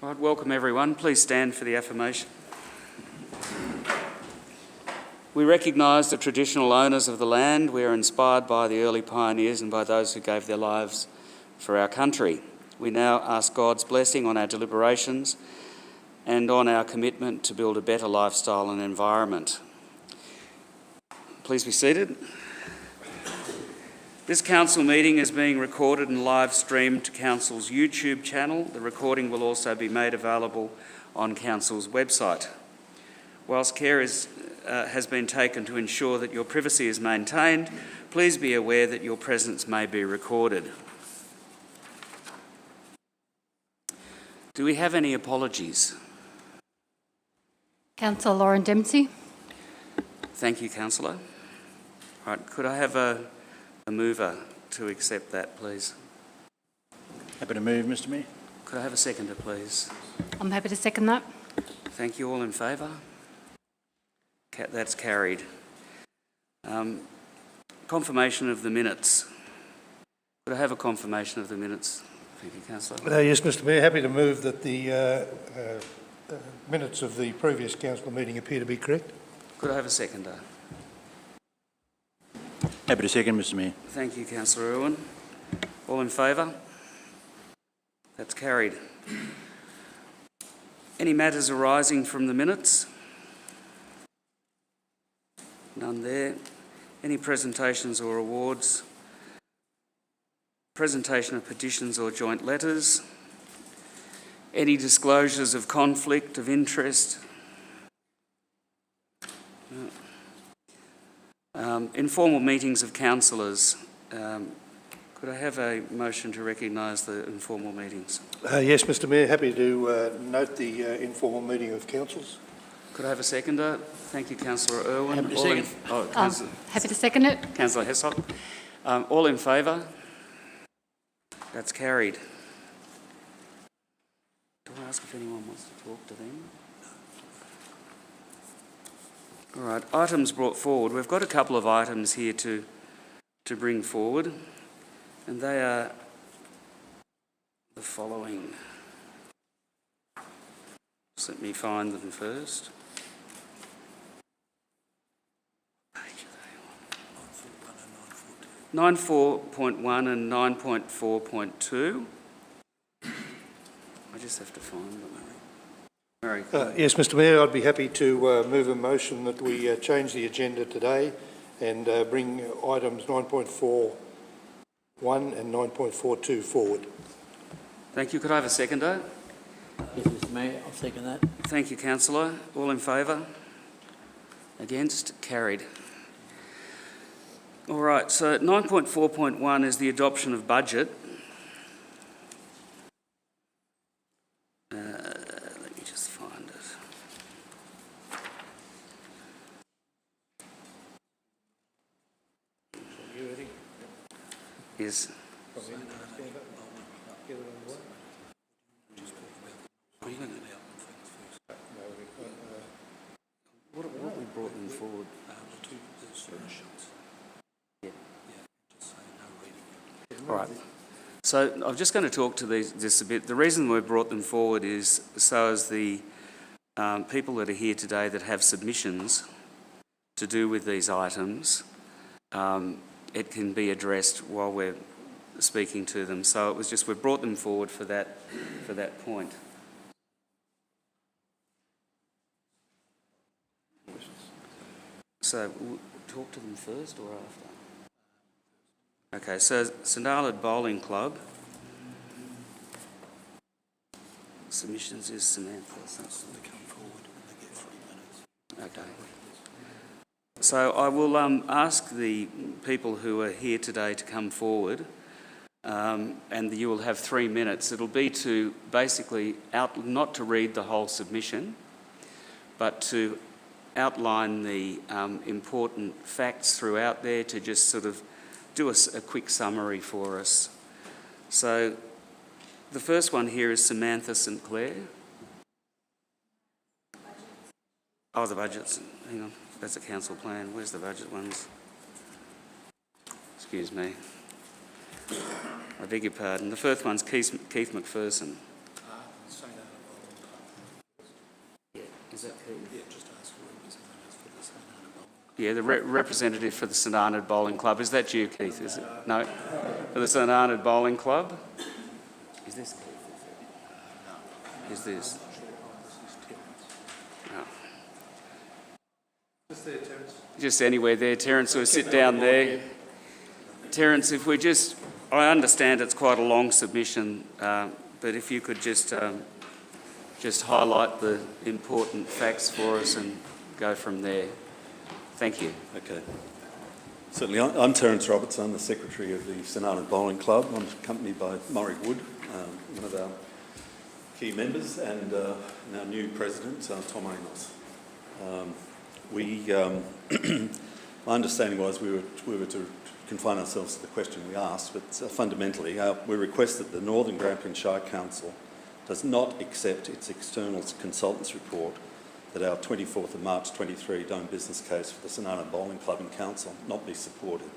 Right, welcome everyone. Please stand for the affirmation. We recognise the traditional owners of the land. We are inspired by the early pioneers and by those who gave their lives for our country. We now ask God's blessing on our deliberations and on our commitment to build a better lifestyle and environment. Please be seated. This council meeting is being recorded and live streamed to council's YouTube channel. The recording will also be made available on council's website. Whilst care has been taken to ensure that your privacy is maintained, please be aware that your presence may be recorded. Do we have any apologies? Councillor Lauren Dempsey. Thank you, Councillor. Right, could I have a mover to accept that, please? Happy to move, Mr Mayor. Could I have a seconder, please? I'm happy to second that. Thank you. All in favour? That's carried. Confirmation of the minutes. Could I have a confirmation of the minutes? Thank you, Councillor. Yes, Mr Mayor, happy to move that the minutes of the previous council meeting appear to be correct. Could I have a seconder? Happy to second, Mr Mayor. Thank you, Councillor Irwin. All in favour? That's carried. Any matters arising from the minutes? None there. Any presentations or awards? Presentation of petitions or joint letters? Any disclosures of conflict of interest? Informal meetings of councillors. Could I have a motion to recognise the informal meetings? Yes, Mr Mayor, happy to note the informal meeting of councils. Could I have a seconder? Thank you, Councillor Irwin. Happy to second. Happy to second it. Councillor Hessop. All in favour? That's carried. Do I ask if anyone wants to talk to them? All right, items brought forward. We've got a couple of items here to bring forward, and they are the following. Just let me find them first. 9.4.1 and 9.4.2. I just have to find them. Mary, Yes, Mr Mayor, I'd be happy to move a motion that we change the agenda today and bring items 9.41 and 9.42 forward. Thank you. Could I have a seconder? Yes, Mr Mayor, I'll second that. Thank you, Councillor. All in favour? Against? Carried. All right, so 9.4.1 is the adoption of budget. Let me just find it. Is what we brought them forward? All right. So I'm just going to talk to this a bit. The reason we brought them forward is so as the people that are here today that have submissions to do with these items, it can be addressed while we're speaking to them. So it was just we brought them forward for that point. So we'll talk to them first or after? Okay, so St Arlid Bowling Club. Submissions is Samantha. They come forward and they get 3 minutes. Okay. So I will ask the people who are here today to come forward, and you will have 3 minutes. It'll be to basically not to read the whole submission, but to outline the important facts throughout there, to just sort of do a quick summary for us. So the first one here is Samantha St Clair. Oh, the budgets. Hang on, that's a council plan. Where's the budget ones? Excuse me. I beg your pardon. The first one's Keith McPherson. Yeah, the representative for the St Arnaud Bowling Club. Is that you, Keith? Is it? No? For the St Arnaud Bowling Club? Is this Keith? Is this? No. Just there, Terence. Just anywhere there, Terence, or sit down there. Terence, if we just... I understand it's quite a long submission, but if you could just highlight the important facts for us and go from there. Thank you. Okay. Certainly, I'm Terence Roberts. I'm the Secretary of the St Arnaud Bowling Club. I'm accompanied by Murray Wood, one of our key members, and our new President, Tom Amos. My understanding was we were to confine ourselves to the question we asked, but fundamentally we request that the Northern Grampians Shire Council does not accept its external consultants' report that our 24th of March 23 Dome business case for the St Arnaud Bowling Club and Council not be supported.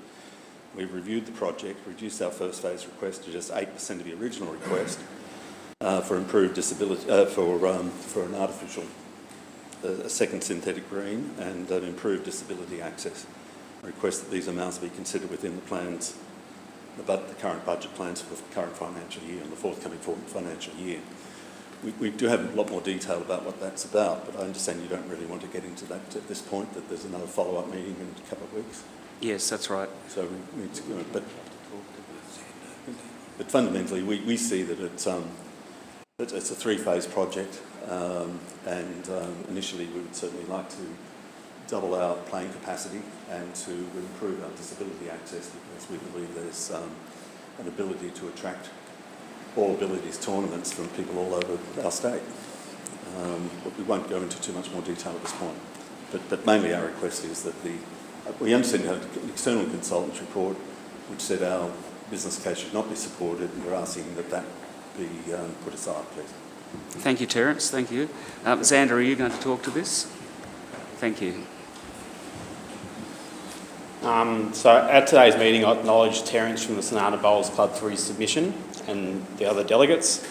We've reviewed the project, reduced our first phase request to just 8% of the original request for improved disability, for an artificial, a second synthetic green and improved disability access. I request that these amounts be considered within the plans, the current budget plans for the current financial year and the forthcoming financial year. We do have a lot more detail about what that's about, but I understand you don't really want to get into that at this point, that there's another follow-up meeting in a couple of weeks. Yes, that's right. So we need to, but fundamentally we see that it's a three-phase project, and initially we would certainly like to double our playing capacity and to improve our disability access, because we believe there's an ability to attract all abilities tournaments from people all over our state. But we won't go into too much more detail at this point. But mainly our request is that we understand you have an external consultant's report which said our business case should not be supported, and we're asking that be put aside, please. Thank you, Terence. Thank you. Xander, are you going to talk to this? Thank you. So at today's meeting, I acknowledge Terence from the St Arnaud Bowls Club for his submission and the other delegates.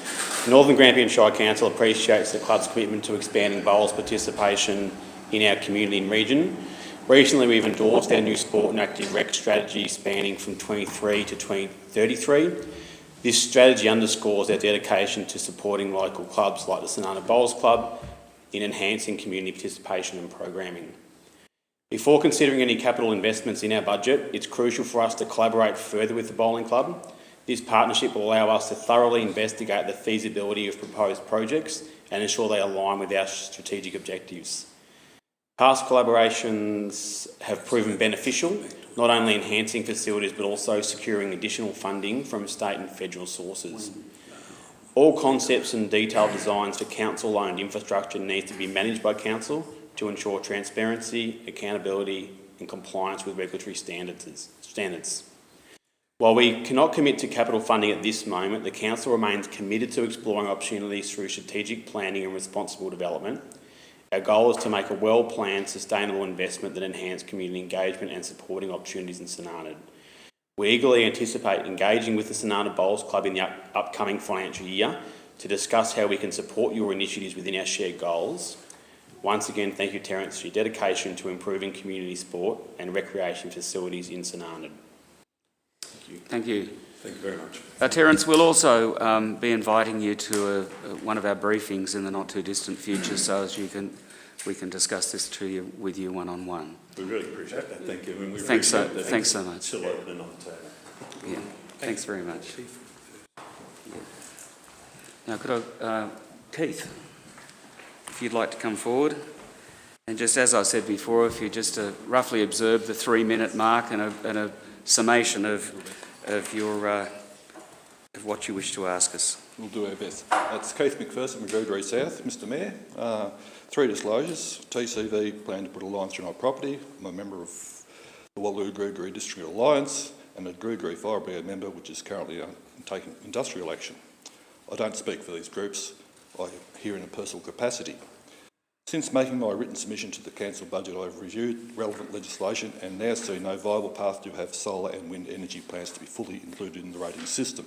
The Northern Grampians Shire Council appreciates the club's commitment to expanding bowls participation in our community and region. Recently, we've endorsed our new sport and active rec strategy spanning from 23 to 2033. This strategy underscores our dedication to supporting local clubs like the St Arnaud Bowls Club in enhancing community participation and programming. Before considering any capital investments in our budget, it's crucial for us to collaborate further with the bowling club. This partnership will allow us to thoroughly investigate the feasibility of proposed projects and ensure they align with our strategic objectives. Past collaborations have proven beneficial, not only enhancing facilities but also securing additional funding from state and federal sources. All concepts and detailed designs for council-owned infrastructure need to be managed by council to ensure transparency, accountability and compliance with regulatory standards. While we cannot commit to capital funding at this moment, the council remains committed to exploring opportunities through strategic planning and responsible development. Our goal is to make a well-planned, sustainable investment that enhances community engagement and supporting opportunities in St Arnaud. We eagerly anticipate engaging with the St Arnaud Bowls Club in the upcoming financial year to discuss how we can support your initiatives within our shared goals. Once again, thank you, Terence, for your dedication to improving community sport and recreation facilities in St Arnaud. Thank you. Thank you. Thank you very much. Terence, we'll also be inviting you to one of our briefings in the not too distant future, so as we can discuss this with you one-on-one. We really appreciate that. Thank you. I mean, thanks so much. Still open on the table. Yeah. Thanks very much. Yeah. Now, could I, Keith, if you'd like to come forward, and just as I said before, if you just roughly observe the 3-minute mark and a summation of what you wish to ask us. We'll do our best. It's Keith McPherson from Gregory South. Mr Mayor, 3 disclosures. TCV plan to put a line through my property. I'm a member of the Walloo Gregory District Alliance and a Gregory Firebrand member, which is currently taking industrial action. I don't speak for these groups. I hear in a personal capacity. Since making my written submission to the council budget, I've reviewed relevant legislation and now see no viable path to have solar and wind energy plants to be fully included in the rating system.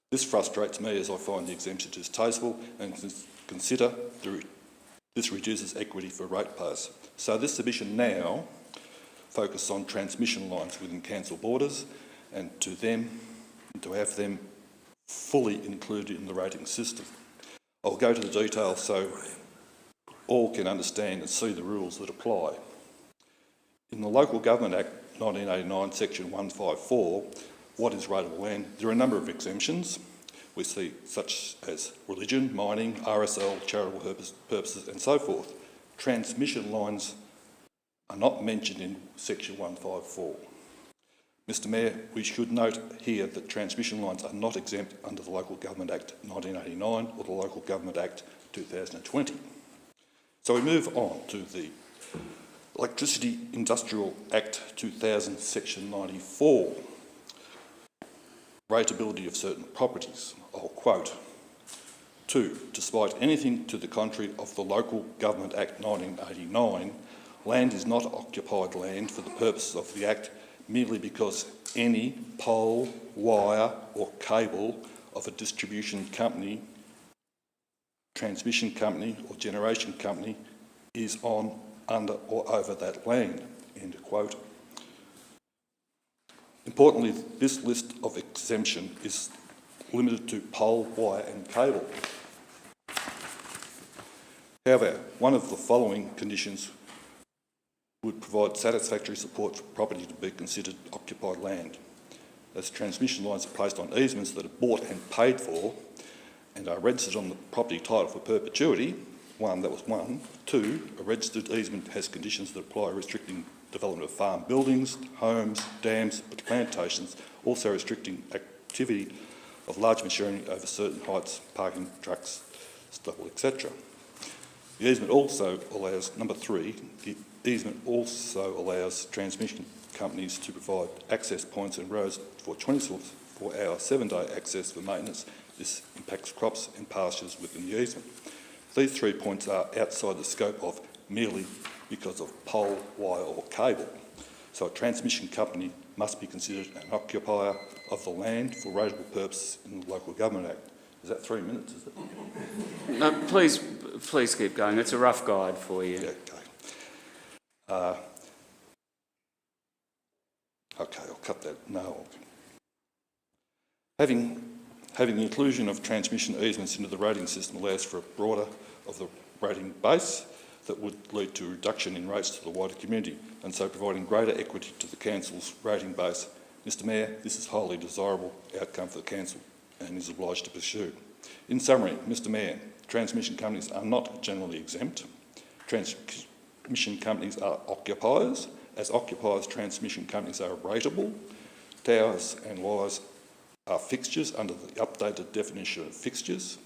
This frustrates me as I find the exemption distasteful and consider the This reduces equity for ratepayers. So this submission now focuses on transmission lines within council borders and to have them fully included in the rating system. I'll go to the details so all can understand and see the rules that apply. In the Local Government Act 1989, Section 154, what is rateable land? There are a number of exemptions we see, such as religion, mining, RSL, charitable purposes and so forth. Transmission lines are not mentioned in Section 154. Mr Mayor, we should note here that transmission lines are not exempt under the Local Government Act 1989 or the Local Government Act 2020. So we move on to the Electricity Industrial Act 2000, Section 94. Rateability of certain properties. I'll quote, 2. Despite anything to the contrary of the Local Government Act 1989, land is not occupied land for the purposes of the Act merely because any pole, wire or cable of a distribution company, transmission company or generation company is on, under or over that land. End of quote. Importantly, this list of exemption is limited to pole, wire and cable. However, one of the following conditions would provide satisfactory support for property to be considered occupied land. As transmission lines are placed on easements that are bought and paid for and are registered on the property title for perpetuity, that was one. 2, a registered easement has conditions that apply restricting development of farm buildings, homes, dams, plantations, also restricting activity of large machinery over certain heights, parking, trucks, stubble, etc. The easement also allows, number 3, the easement also allows transmission companies to provide access points and roads for 24-hour, 7-day access for maintenance. This impacts crops and pastures within the easement. These 3 points are outside the scope of merely because of pole, wire or cable. So a transmission company must be considered an occupier of the land for rateable purposes in the Local Government Act. Is that 3 minutes, is it? No, please keep going. It's a rough guide for you. Yeah, okay. Okay, I'll cut that. No. Having the inclusion of transmission easements into the rating system allows for a broader of the rating base that would lead to a reduction in rates to the wider community and so providing greater equity to the council's rating base. Mr Mayor, this is a highly desirable outcome for the council and is obliged to pursue. In summary, Mr Mayor, transmission companies are not generally exempt. Transmission companies are occupiers. As occupiers, transmission companies are rateable. Towers and wires are fixtures under the updated definition of fixtures.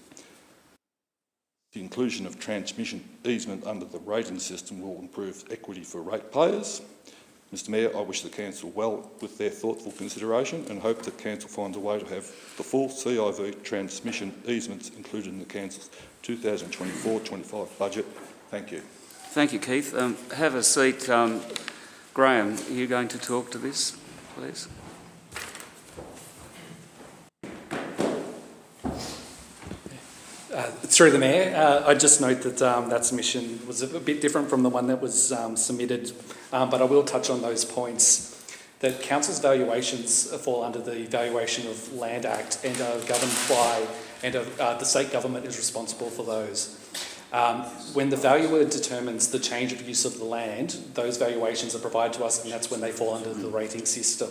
The inclusion of transmission easement under the rating system will improve equity for ratepayers. Mr Mayor, I wish the Council well with their thoughtful consideration and hope that Council finds a way to have the full CIV transmission easements included in the Council's 2024-25 budget. Thank you. Thank you, Keith. Have a seat. Graham, are you going to talk to this, please? Through the Mayor, I just note that that submission was a bit different from the one that was submitted, but I will touch on those points. That Council's valuations fall under the Valuation of Land Act and are governed by, and the state government is responsible for those. When the valuer determines the change of use of the land, those valuations are provided to us and that's when they fall under the rating system.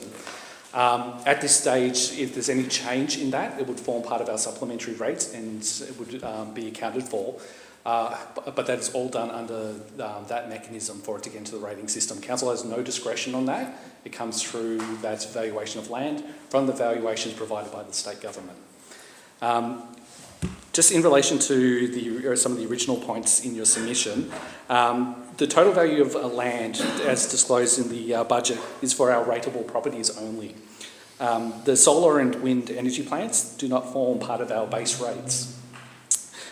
At this stage, if there's any change in that, it would form part of our supplementary rates and it would be accounted for. But that is all done under that mechanism for it to get into the rating system. Council has no discretion on that. It comes through that valuation of land from the valuations provided by the state government. Just in relation to some of the original points in your submission, the total value of land, as disclosed in the budget, is for our rateable properties only. The solar and wind energy plants do not form part of our base rates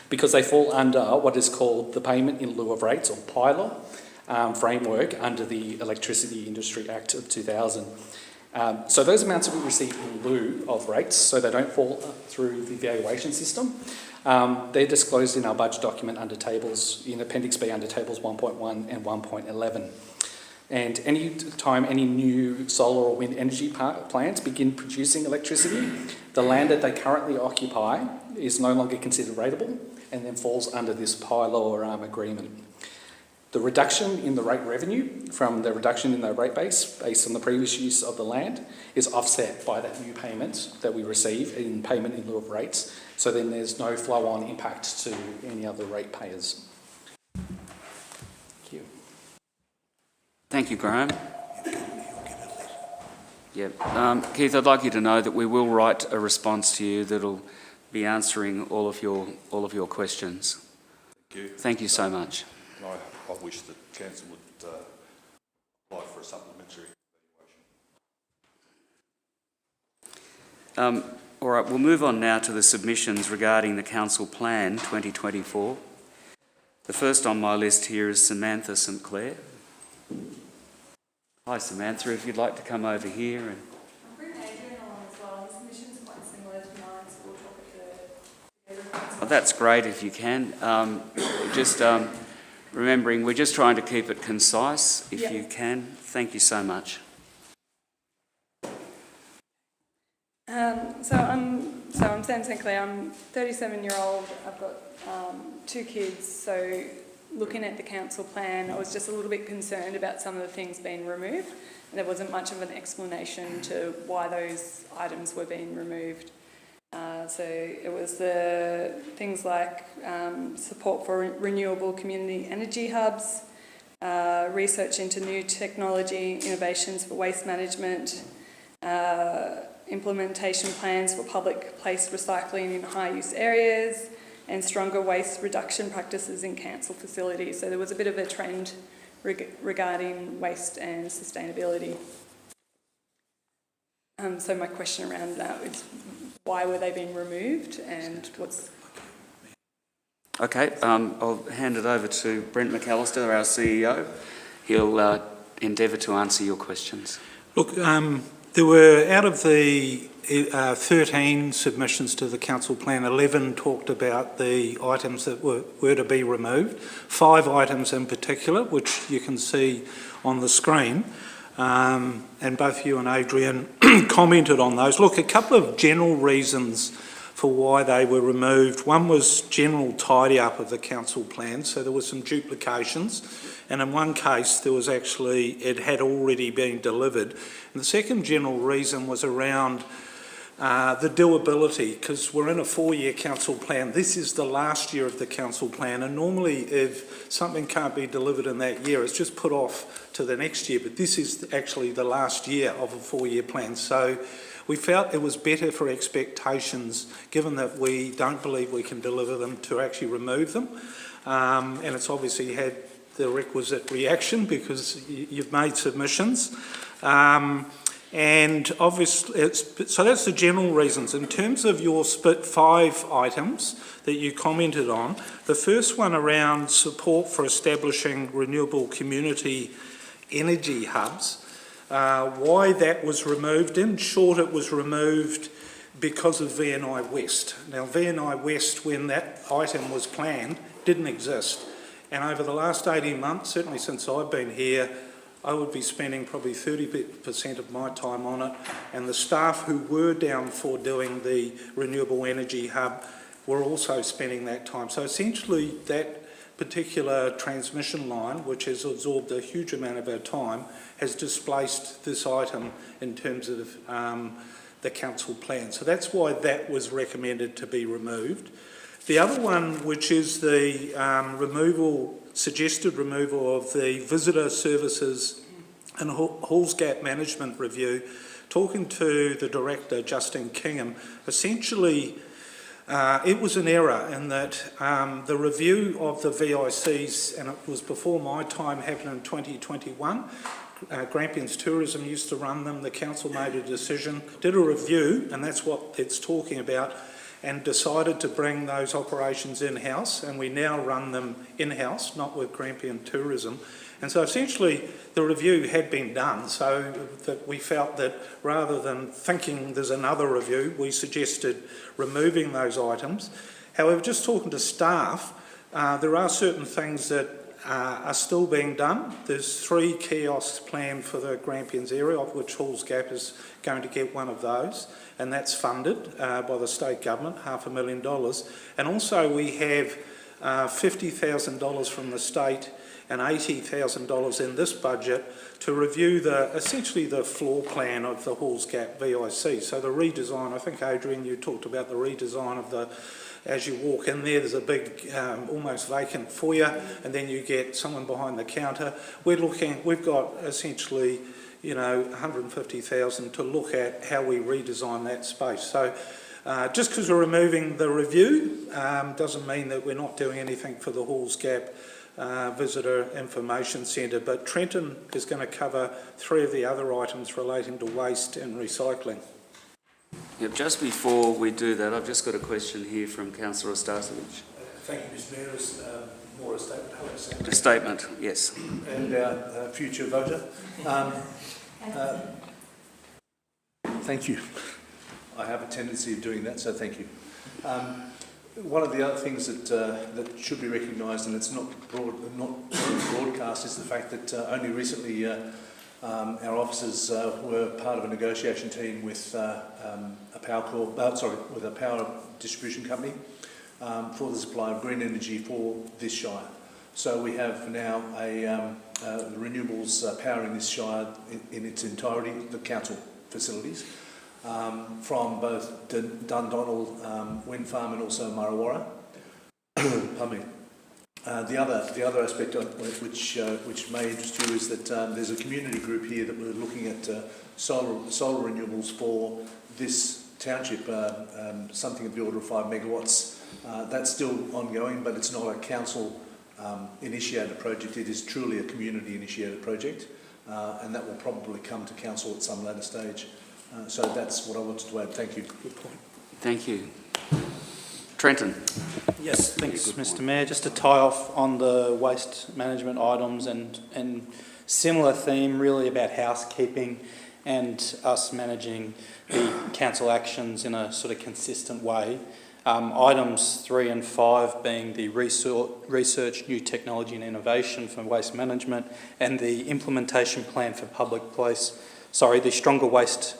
because they fall under what is called the Payment in Lieu of Rates, or PILA, framework under the Electricity Industry Act of 2000. So those amounts will be received in lieu of rates, so they don't fall through the valuation system. They're disclosed in our budget document under tables, in Appendix B under tables 1.1 and 1.11. And any time any new solar or wind energy plants begin producing electricity, the land that they currently occupy is no longer considered rateable and then falls under this PILAW agreement. The reduction in the rate revenue from the reduction in the rate base based on the previous use of the land is offset by that new payment that we receive in payment in lieu of rates. So then there's no flow-on impact to any other ratepayers. Thank you. Thank you, Graham. Keith, I'd like you to know that we will write a response to you that'll be answering all of your questions. Thank you. Thank you so much. I wish that council would apply for a supplementary All right, we'll move on now to the submissions regarding the Council Plan 2024. The first on my list here is Samantha St Clair. Hi Samantha, if you'd like to come over here. And I'll bring Adrian along as well. His submission's quite similar to mine, so we'll talk at the... Oh, that's great if you can. Remembering we're just trying to keep it concise if you can. Thank you so much. I'm Sam St Clair. I'm 37-year-old. I've got 2 kids. So looking at the council plan, I was just a little bit concerned about some of the things being removed. And there wasn't much of an explanation to why those items were being removed. So it was the things like support for renewable community energy hubs, research into new technology, innovations for waste management, implementation plans for public place recycling in high-use areas, and stronger waste reduction practices in council facilities. So there was a bit of a trend regarding waste and sustainability. So my question around that is, why were they being removed and what's... Okay, I'll hand it over to Brent McAllister, our CEO. He'll endeavour to answer your questions. Look, there were, out of the 13 submissions to the council plan, 11 talked about the items that were to be removed. 5 items in particular, which you can see on the screen. And both you and Adrian commented on those. Look, a couple of general reasons for why they were removed. One was general tidy up of the council plan, so there were some duplications, and in one case there was actually, it had already been delivered. And the second general reason was around the doability, because we're in a 4-year council plan. This is the last year of the council plan, and normally if something can't be delivered in that year, it's just put off to the next year, but this is actually the last year of a 4-year plan. So we felt it was better for expectations, given that we don't believe we can deliver them, to actually remove them. And it's obviously had the requisite reaction because you've made submissions. And obviously, so that's the general reasons. In terms of your 5 items that you commented on, the first one around support for establishing renewable community energy hubs, why that was removed. In short, it was removed because of VNI West. Now, VNI West, when that item was planned, didn't exist. And over the last 18 months, certainly since I've been here, I would be spending probably 30% of my time on it, and the staff who were down for doing the renewable energy hub were also spending that time. So essentially that particular transmission line, which has absorbed a huge amount of our time, has displaced this item in terms of the council plan. So that's why that was recommended to be removed. The other one, which is the suggested removal of the visitor services and Halls Gap management review, talking to the director, Justin Kingham, essentially it was an error in that the review of the VICs, and it was before my time, happened in 2021. Grampians Tourism used to run them. The council made a decision, did a review, and that's what it's talking about, and decided to bring those operations in-house, and we now run them in-house, not with Grampian Tourism. And so essentially the review had been done, so that we felt that rather than thinking there's another review, we suggested removing those items. However, just talking to staff, there are certain things that are still being done. There's 3 kiosks planned for the Grampians area, of which Halls Gap is going to get one of those, and that's funded by the state government, $500,000. And also we have $50,000 from the state and $80,000 in this budget to review essentially the floor plan of the Halls Gap VIC. So the redesign, I think Adrian, you talked about the redesign of as you walk in there's a big, almost vacant foyer, and then you get someone behind the counter. We've got essentially, $150,000 to look at how we redesign that space. So just because we're removing the review doesn't mean that we're not doing anything for the Halls Gap Visitor Information Centre, but Trenton is going to cover 3 of the other items relating to waste and recycling. Yep, just before we do that, I've just got a question here from Councillor Ostasovic. Thank you, Mr Mayor. More a statement. Hello, Sam. A statement, yes. And our future voter. Thank you. I have a tendency of doing that, so thank you. One of the other things that should be recognised, and it's not broadcast, is the fact that only recently our officers were part of a negotiation team with a power distribution company for the supply of green energy for this shire. So we have now the renewables powering this shire in its entirety, the council facilities, from both Dundonald wind farm and also Marrawara. Pardon me. The other aspect which may interest you is that there's a community group here that we're looking at solar renewables for this township, something of the order of 5 megawatts. That's still ongoing, but it's not a council initiated project. It is truly a community initiated project, and that will probably come to council at some later stage. So that's what I wanted to add. Thank you. Good point. Thank you. Trenton. Yes, thanks, Mr Mayor. Just to tie off on the waste management items and similar theme, really about housekeeping and us managing the council actions in a sort of consistent way. Items 3 and 5 being the research, new technology and innovation for waste management, and the implementation plan for the stronger waste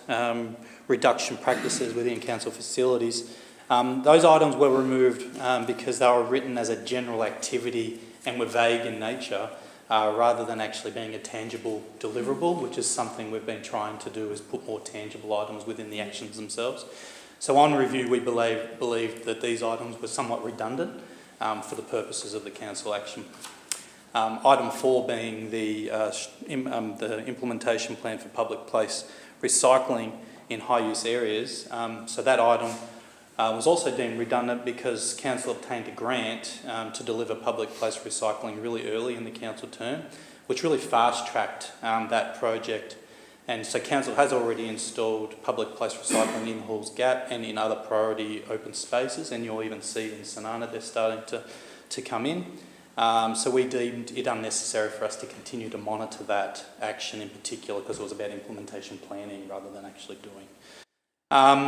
reduction practices within council facilities. Those items were removed because they were written as a general activity and were vague in nature, rather than actually being a tangible deliverable, which is something we've been trying to do, is put more tangible items within the actions themselves. So on review, we believed that these items were somewhat redundant for the purposes of the council action. Item 4 being the implementation plan for public place recycling in high-use areas. So that item was also deemed redundant because council obtained a grant to deliver public place recycling really early in the council term, which really fast-tracked that project. And so council has already installed public place recycling in Halls Gap and in other priority open spaces, and you'll even see in Sanana they're starting to come in. So we deemed it unnecessary for us to continue to monitor that action in particular, because it was about implementation planning rather than actually doing.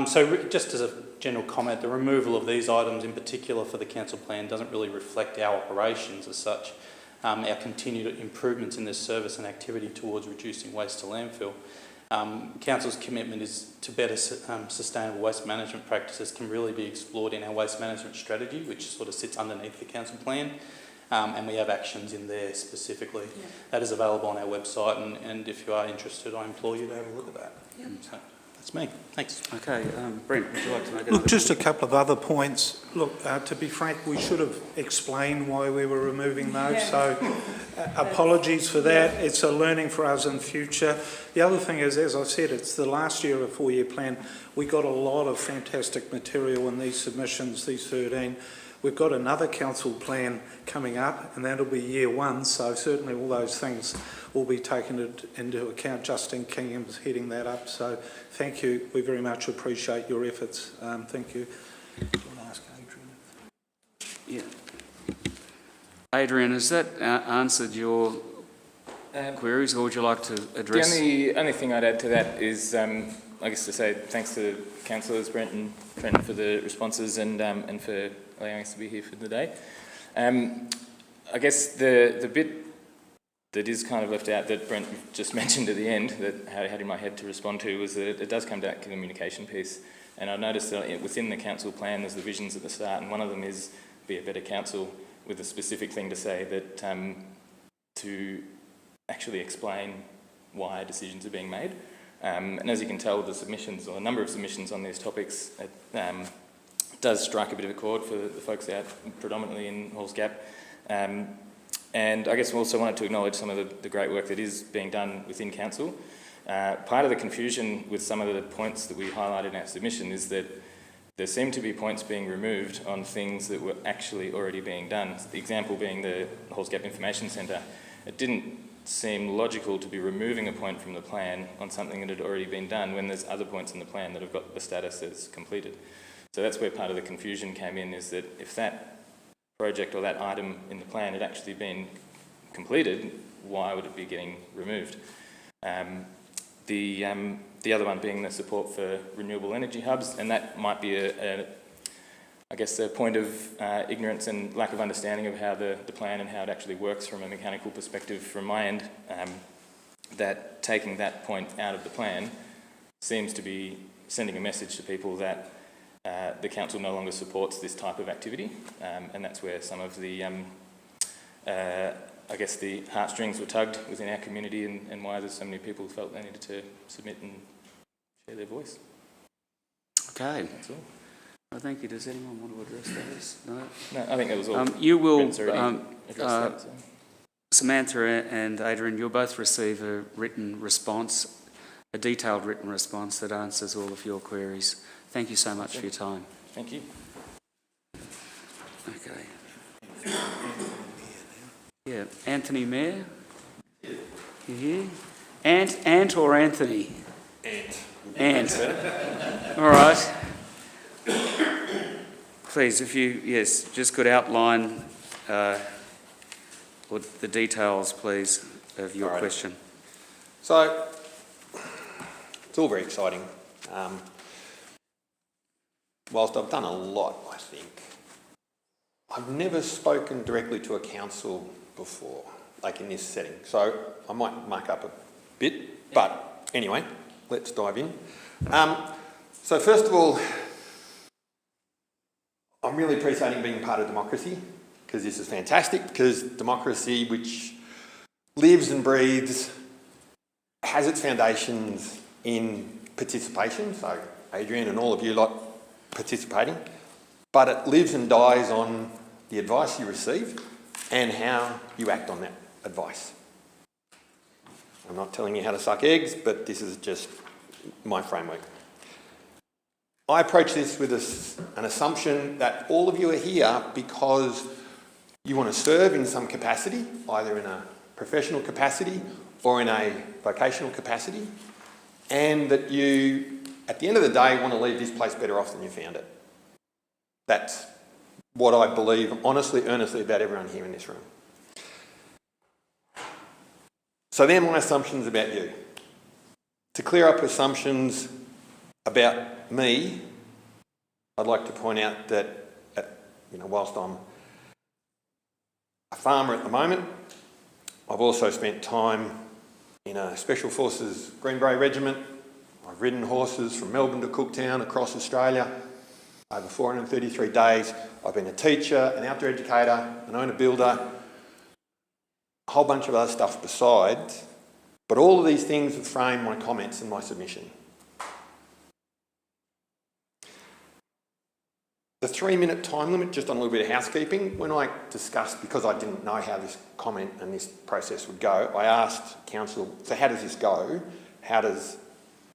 So just as a general comment, the removal of these items in particular for the council plan doesn't really reflect our operations as such. Our continued improvements in this service and activity towards reducing waste to landfill. Council's commitment is to better sustainable waste management practices can really be explored in our waste management strategy, which sort of sits underneath the council plan. And we have actions in there specifically. Yeah. That is available on our website, and if you are interested, I implore you to have a look at that. Yeah. So that's me. Thanks. Okay, Brent, would you like to make Look, just a couple of other points. Look, to be frank, we should have explained why we were removing those, yeah. So apologies for that. Yeah. It's a learning for us in future. The other thing is, as I said, it's the last year of a 4-year plan. We got a lot of fantastic material in these submissions, these 13. We've got another council plan coming up, and that'll be year 1, so certainly all those things will be taken into account. Justin Kingham's heading that up, so thank you. We very much appreciate your efforts. Thank you. Do you want to ask Adrian? Yeah. Adrian, has that answered your queries, or would you like to address? The only thing I'd add to that is, I guess, to say thanks to councillors Brent and Trent for the responses and for allowing us to be here for the day. I guess the bit that is kind of left out that Brent just mentioned at the end, that I had in my head to respond to, was that it does come to that communication piece. And I noticed that within the council plan there's the visions at the start, and one of them is be a better council, with a specific thing to say that to actually explain why decisions are being made. And as you can tell, the submissions, or a number of submissions on these topics, it does strike a bit of a chord for the folks out predominantly in Halls Gap. And I guess we also wanted to acknowledge some of the great work that is being done within council. Part of the confusion with some of the points that we highlighted in our submission is that there seem to be points being removed on things that were actually already being done. The example being the Halls Gap Information Centre. It didn't seem logical to be removing a point from the plan on something that had already been done when there's other points in the plan that have got the status as completed. So that's where part of the confusion came in, is that if that project or that item in the plan had actually been completed, why would it be getting removed? The other one being the support for renewable energy hubs, and that might be I guess a point of ignorance and lack of understanding of how the plan and how it actually works from a mechanical perspective from my end, that taking that point out of the plan seems to be sending a message to people that the council no longer supports this type of activity, and that's where some of the, I guess the heartstrings were tugged within our community, and why there's so many people who felt they needed to submit and share their voice. Okay. That's all. Well, thank you. Does anyone want to address those? No? No, I think that was all. You will, that, so. Samantha and Adrian, you'll both receive a written response, a detailed written response that answers all of your queries. Thank you so much for your time. Thank you. Okay. Yeah, Anthony Mayer? You here? Ant or Anthony? Ant. All right. Please, if you, yes, just could outline the details, please, of your question. So, it's all very exciting. Whilst I've done a lot, I think, I've never spoken directly to a council before, like in this setting. So I might muck up a bit, but anyway, let's dive in. So first of all, I'm really appreciating being part of democracy, because this is fantastic, because democracy, which lives and breathes, has its foundations in participation, so Adrian and all of you lot participating, but it lives and dies on the advice you receive and how you act on that advice. I'm not telling you how to suck eggs, but this is just my framework. I approach this with an assumption that all of you are here because you want to serve in some capacity, either in a professional capacity or in a vocational capacity, and that you, at the end of the day, want to leave this place better off than you found it. That's what I believe, honestly, earnestly, about everyone here in this room. So they're my assumptions about you. To clear up assumptions about me, I'd like to point out that, whilst I'm a farmer at the moment, I've also spent time in a Special Forces Green Beret Regiment. I've ridden horses from Melbourne to Cooktown across Australia over 433 days. I've been a teacher, an outdoor educator, an owner builder, a whole bunch of other stuff besides. But all of these things have framed my comments and my submission. The 3-minute time limit, just on a little bit of housekeeping, when I discussed, because I didn't know how this comment and this process would go, I asked council, so how does this go? How does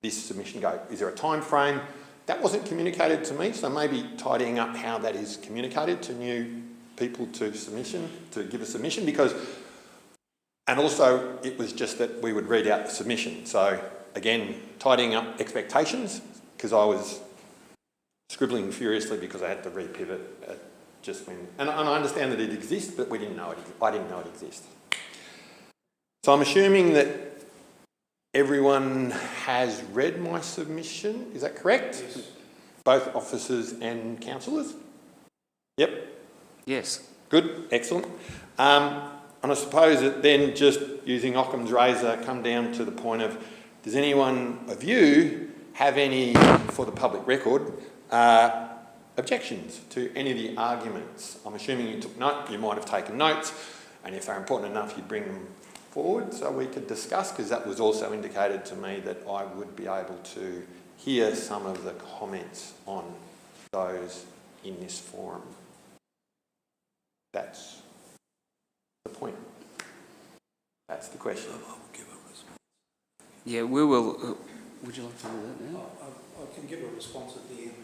this submission go? Is there a time frame? That wasn't communicated to me, so maybe tidying up how that is communicated to new people to give a submission, because, and also it was just that we would read out the submission. So again, tidying up expectations, because I was scribbling furiously because I had to repivot just when, and I understand that it exists, but we didn't know it. I didn't know it exists. So I'm assuming that everyone has read my submission, is that correct? Yes. Both officers and councillors? Yep. Yes. Good, excellent. And I suppose that then, just using Occam's razor, come down to the point of, does anyone of you have any, for the public record, objections to any of the arguments? I'm assuming you took note, you might have taken notes, and if they're important enough, you'd bring them forward so we could discuss, because that was also indicated to me that I would be able to hear some of the comments on those in this forum. That's the point. That's the question. Yeah, we will. Would you like to do that now? I can give a response at the end.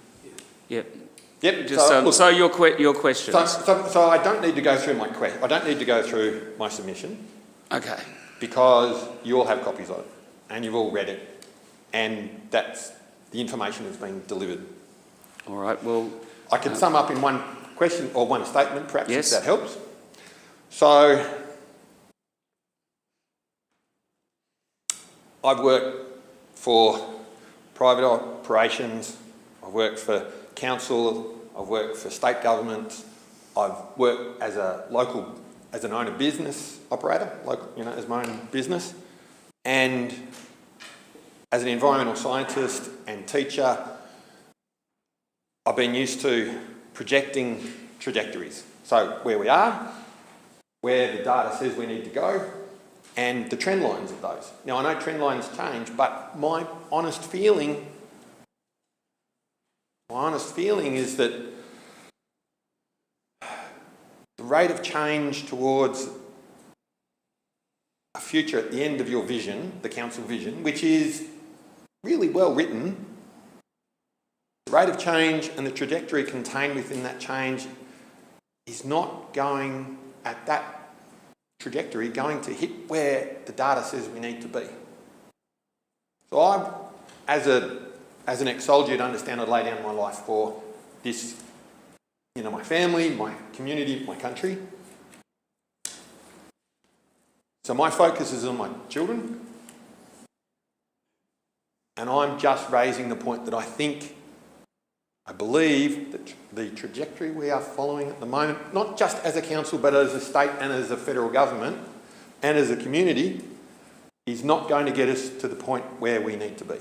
Yep. Yep. Just so your questions. So I don't need to go through my question. I don't need to go through my submission. Okay. Because you all have copies of it and you've all read it, and that's the information that's been delivered. All right. Well, I can sum up in one question or one statement, perhaps, yes, if that helps. So, I've worked for private operations, I've worked for council, I've worked for state government, I've worked as an owner business operator, as my own business, and as an environmental scientist and teacher, I've been used to projecting trajectories. So where we are, where the data says we need to go, and the trend lines of those. Now, I know trend lines change, but my honest feeling is that the rate of change towards a future at the end of your vision, the council vision, which is really well written, the rate of change and the trajectory contained within that change is not going at that trajectory going to hit where the data says we need to be. So I, as an ex-soldier, you'd understand I'd lay down my life for this, my family, my community, my country. So my focus is on my children, and I'm just raising the point that I believe that the trajectory we are following at the moment, not just as a council but as a state and as a federal government and as a community, is not going to get us to the point where we need to be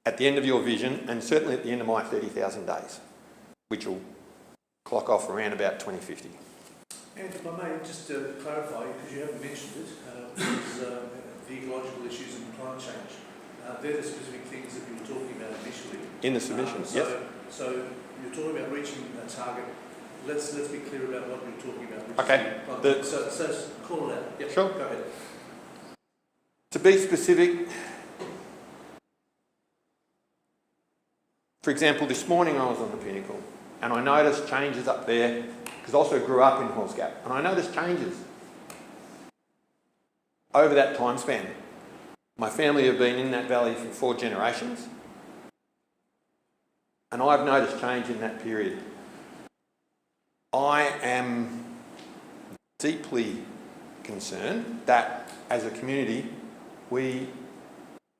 at the end of your vision, and certainly at the end of my 30,000 days, which will clock off around about 2050. And if I may just clarify, because you haven't mentioned it, is the ecological issues and climate change. They're the specific things that you were talking about initially. In the submission, yes. So you're talking about reaching a target. Let's be clear about what you're talking about. Okay. So call it out. Yep. Sure. Go ahead. To be specific, for example, this morning I was on the Pinnacle and I noticed changes up there, because I also grew up in Halls Gap, and I noticed changes over that time span. My family have been in that valley for 4 generations, and I've noticed change in that period. I am deeply concerned that as a community we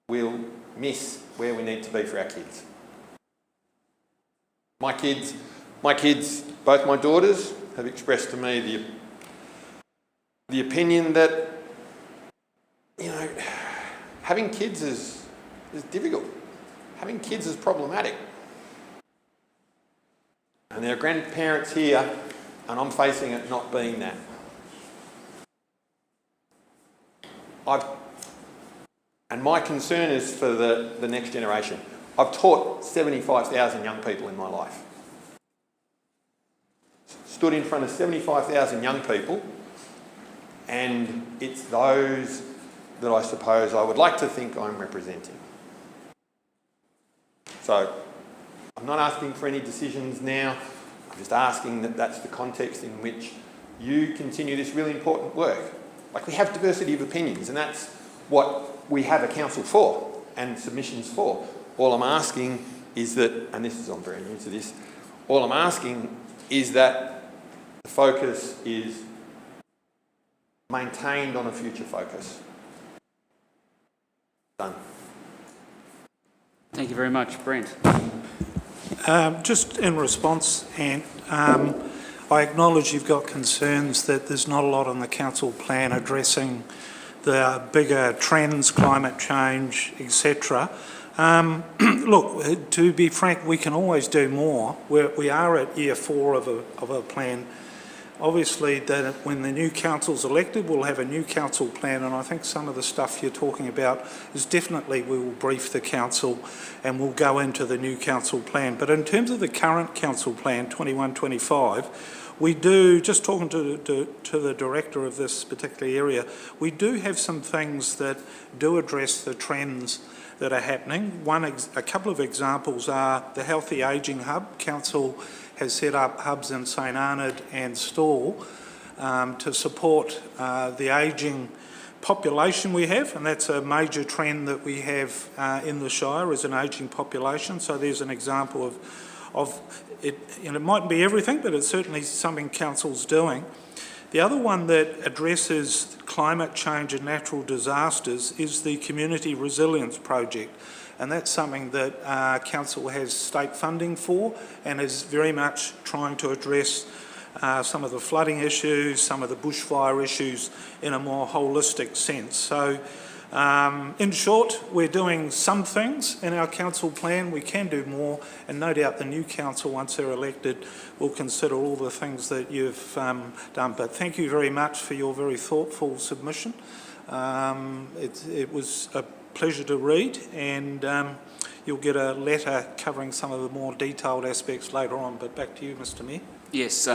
will miss where we need to be for our kids. My kids, both my daughters, have expressed to me the opinion that, having kids is difficult. Having kids is problematic. And there are grandparents here, and I'm facing it not being that. And my concern is for the next generation. I've taught 75,000 young people in my life. Stood in front of 75,000 young people, and it's those that I suppose I would like to think I'm representing. So, I'm not asking for any decisions now. I'm just asking that that's the context in which you continue this really important work. Like, we have diversity of opinions, and that's what we have a council for and submissions for. All I'm asking is that, and I'm very new to this, all I'm asking is that the focus is maintained on a future focus. Done. Thank you very much. Brent. Just in response, Ant, I acknowledge you've got concerns that there's not a lot on the council plan addressing the bigger trends, climate change, etc. Look, to be frank, we can always do more. We are at year 4 of a plan. Obviously, when the new council's elected, we'll have a new council plan, and I think some of the stuff you're talking about is definitely we will brief the council and we'll go into the new council plan. But in terms of the current council plan, 21-25, we do, just talking to the director of this particular area, we do have some things that do address the trends that are happening. A couple of examples are the Healthy Ageing Hub. Council has set up hubs in St Arnaud and Stawell to support the ageing population we have, and that's a major trend that we have in the Shire, is an ageing population. So there's an example of it. And it mightn't be everything, but it's certainly something council's doing. The other one that addresses climate change and natural disasters is the Community Resilience Project. And that's something that council has state funding for and is very much trying to address some of the flooding issues, some of the bushfire issues in a more holistic sense. So in short, we're doing some things in our council plan. We can do more, and no doubt the new council, once they're elected, will consider all the things that you've done. But thank you very much for your very thoughtful submission. It was a pleasure to read, and you'll get a letter covering some of the more detailed aspects later on. But back to you, Mr. Mayor. Yes,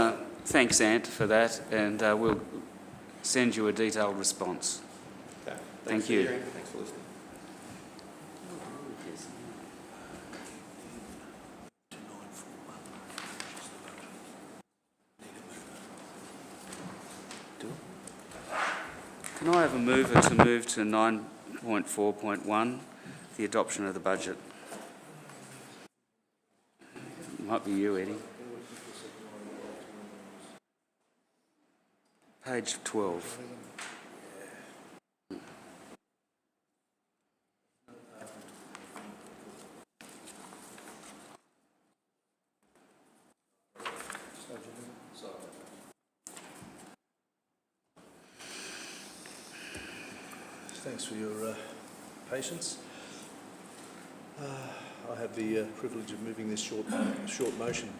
thanks, Ant, for that, and we'll send you a detailed response. Okay. Thank you. Thanks for listening. Can I have a mover to move to 9.4.1, the adoption of the budget? Might be you, Eddie. Page 12. Thanks for your patience. I have the privilege of moving this short motion.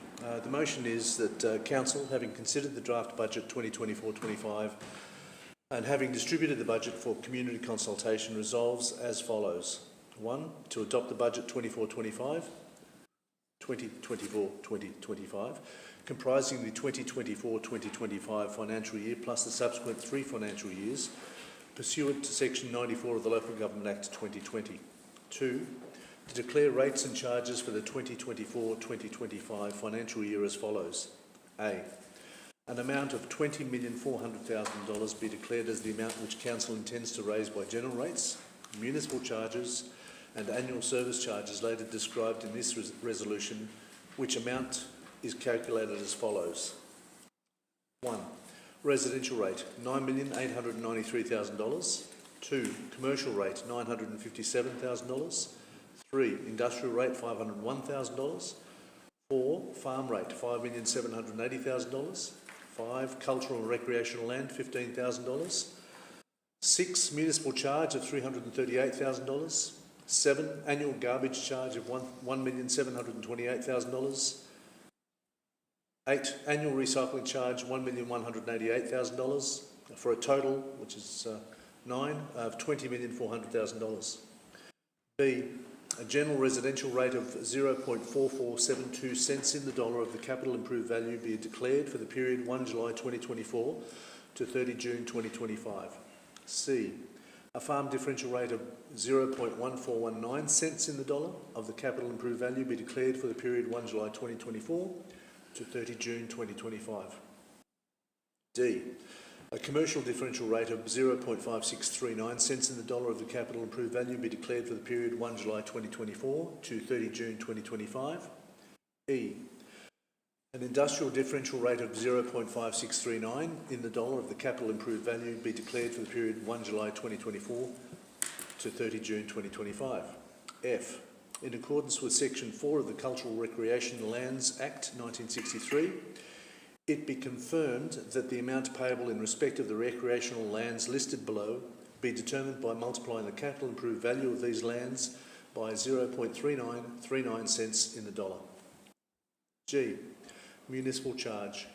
The motion is that Council, having considered the draft budget 2024-25 and having distributed the budget for community consultation, resolves as follows. 1. To adopt the budget 2024-25, comprising the 2024-2025 financial year plus the subsequent 3 financial years, pursuant to Section 94 of the Local Government Act 2020. 2. To declare rates and charges for the 2024-2025 financial year as follows. A. An amount of $20,400,000 be declared as the amount which Council intends to raise by general rates, municipal charges and annual service charges later described in this resolution, which amount is calculated as follows. 1. Residential rate, $9,893,000. 2. Commercial rate, $957,000. 3. Industrial rate, $501,000. 4. Farm rate, $5,780,000. 5. Cultural and recreational land, $15,000. 6. Municipal charge of $338,000. 7. Annual garbage charge of $1,728,000. 8. Annual recycling charge, $1,188,000, for a total, which is 9, of $20,400,000. B. A general residential rate of 0.4472 cents in the dollar of the capital improved value be declared for the period 1 July 2024 to 30 June 2025. C. A farm differential rate of 0.1419 cents in the dollar of the capital improved value be declared for the period 1 July 2024 to 30 June 2025. D. A commercial differential rate of 0.5639 cents in the dollar of the capital improved value be declared for the period 1 July 2024 to 30 June 2025. E. An industrial differential rate of 0.5639 in the dollar of the capital improved value be declared for the period 1 July 2024 to 30 June 2025. F. In accordance with Section 4 of the Cultural Recreation Lands Act 1963, it be confirmed that the amount payable in respect of the recreational lands listed below be determined by multiplying the capital improved value of these lands by 0.3939 cents in the dollar. G. Municipal charge.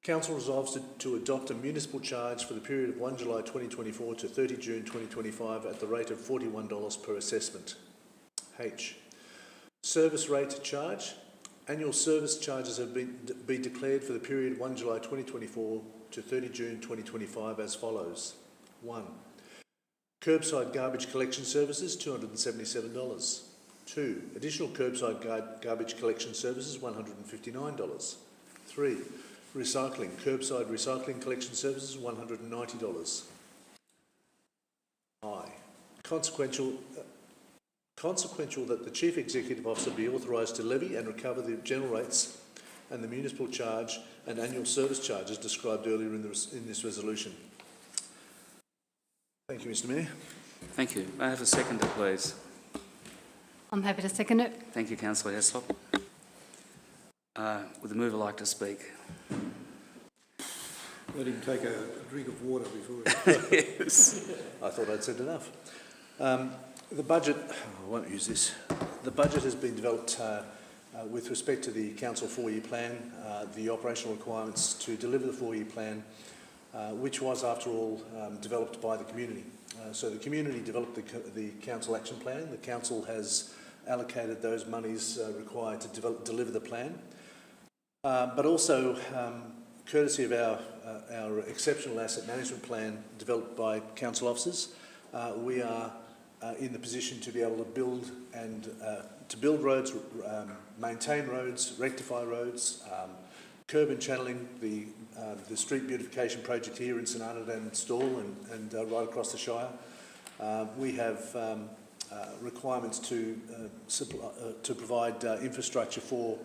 Council resolves to adopt a municipal charge for the period of 1 July 2024 to 30 June 2025 at the rate of $41 per assessment. H. Service rate charge. Annual service charges have been declared for the period 1 July 2024 to 30 June 2025 as follows. 1. Curbside garbage collection services, $277. 2. Additional curbside garbage collection services, $159. 3. Recycling. Curbside recycling collection services, $190. I. Consequential that the Chief Executive Officer be authorised to levy and recover the general rates and the municipal charge and annual service charges described earlier in this resolution. Thank you, Mr Mayor. Thank you. May I have a seconder, please? I'm happy to second it. Thank you, Councillor Heslop. Would the mover like to speak? Let him take a drink of water before Yes. I thought I'd said enough. The budget, I won't use this. The budget has been developed with respect to the council 4-year plan, the operational requirements to deliver the 4-year plan, which was, after all, developed by the community. So the community developed the council action plan. The council has allocated those monies required to deliver the plan. But also, courtesy of our exceptional asset management plan developed by council officers, we are in the position to be able to build roads, maintain roads, rectify roads, curb and channeling the street beautification project here in St Arnaud and Stawell and right across the Shire. We have requirements to provide infrastructure for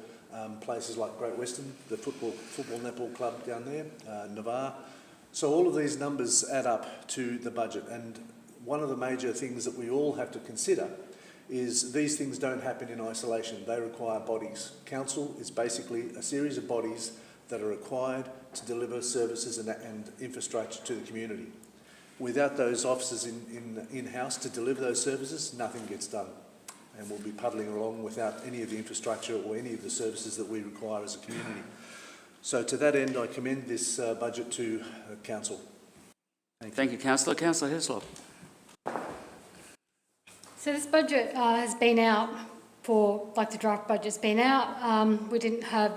places like Great Western, the football netball club down there, Navarre. So all of these numbers add up to the budget, and one of the major things that we all have to consider is these things don't happen in isolation. They require bodies. Council is basically a series of bodies that are required to deliver services and infrastructure to the community. Without those officers in-house to deliver those services, nothing gets done. And we'll be puddling along without any of the infrastructure or any of the services that we require as a community. So to that end, I commend this budget to Council. Thank you, Councillor. Councillor Heslop. So this budget has been out the draft budget's been out. We didn't have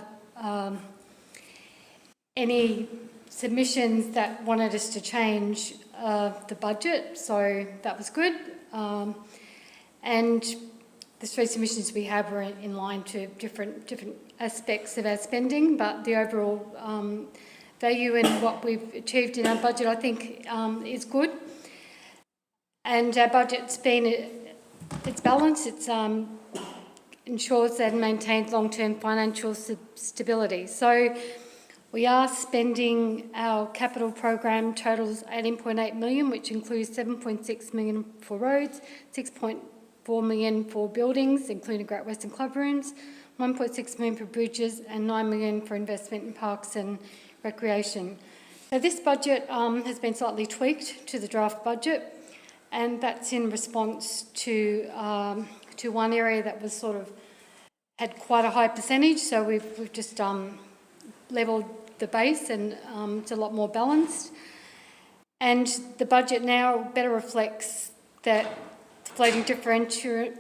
any submissions that wanted us to change the budget, so that was good. And the 3 submissions we have were in line to different aspects of our spending, but the overall value in what we've achieved in our budget, I think, is good. And our budget's it's balanced. It ensures that it maintains long-term financial stability. So we are spending, our capital program totals 18.8 million, which includes 7.6 million for roads, 6.4 million for buildings, including Great Western Club rooms, 1.6 million for bridges, and 9 million for investment in parks and recreation. So this budget has been slightly tweaked to the draft budget, and that's in response to one area that was had quite a high percentage. So we've just levelled the base, and it's a lot more balanced. And the budget now better reflects that floating differential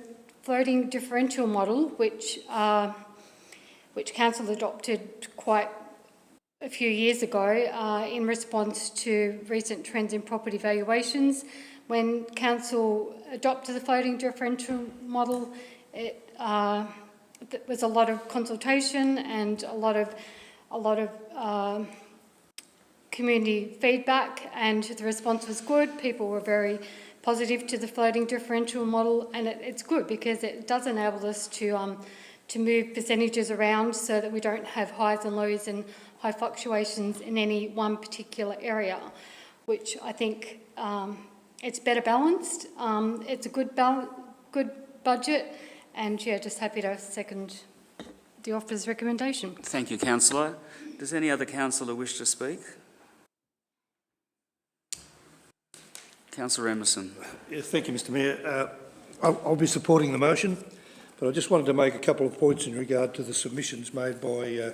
model, which Council adopted quite a few years ago in response to recent trends in property valuations. When Council adopted the floating differential model, there was a lot of consultation and a lot of community feedback, and the response was good. People were very positive to the floating differential model, and it's good because it does enable us to to move percentages around so that we don't have highs and lows and high fluctuations in any one particular area, which I think it's better balanced. It's a good budget, and yeah, just happy to second the officer's recommendation. Thank you, councillor. Does any other councillor wish to speak? Councillor Emerson. Yes, thank you, Mr Mayor. I'll be supporting the motion, but I just wanted to make a couple of points in regard to the submissions made by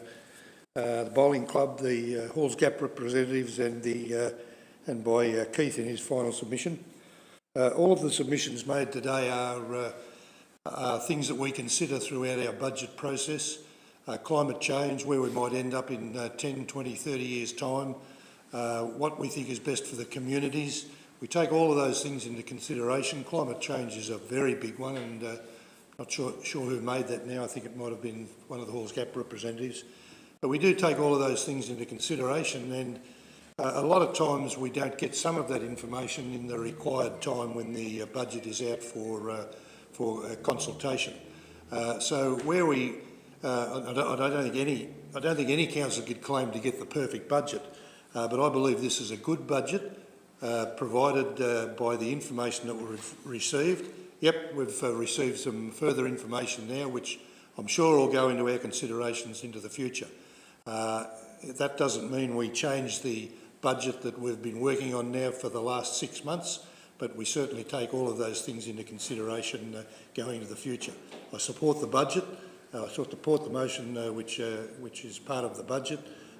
the bowling club, the Halls Gap representatives, and by Keith in his final submission. All of the submissions made today are things that we consider throughout our budget process. Climate change, where we might end up in 10, 20, 30 years' time, what we think is best for the communities. We take all of those things into consideration. Climate change is a very big one, and not sure who made that now. I think it might have been one of the Halls Gap representatives. But we do take all of those things into consideration, and a lot of times we don't get some of that information in the required time when the budget is out for consultation. So where we, I don't think any council could claim to get the perfect budget, but I believe this is a good budget. Provided by the information that we've received. Yep, we've received some further information now, which I'm sure will go into our considerations into the future. That doesn't mean we change the budget that we've been working on now for the last 6 months, but we certainly take all of those things into consideration going into the future. I support the budget. I support the motion which is part of the budget.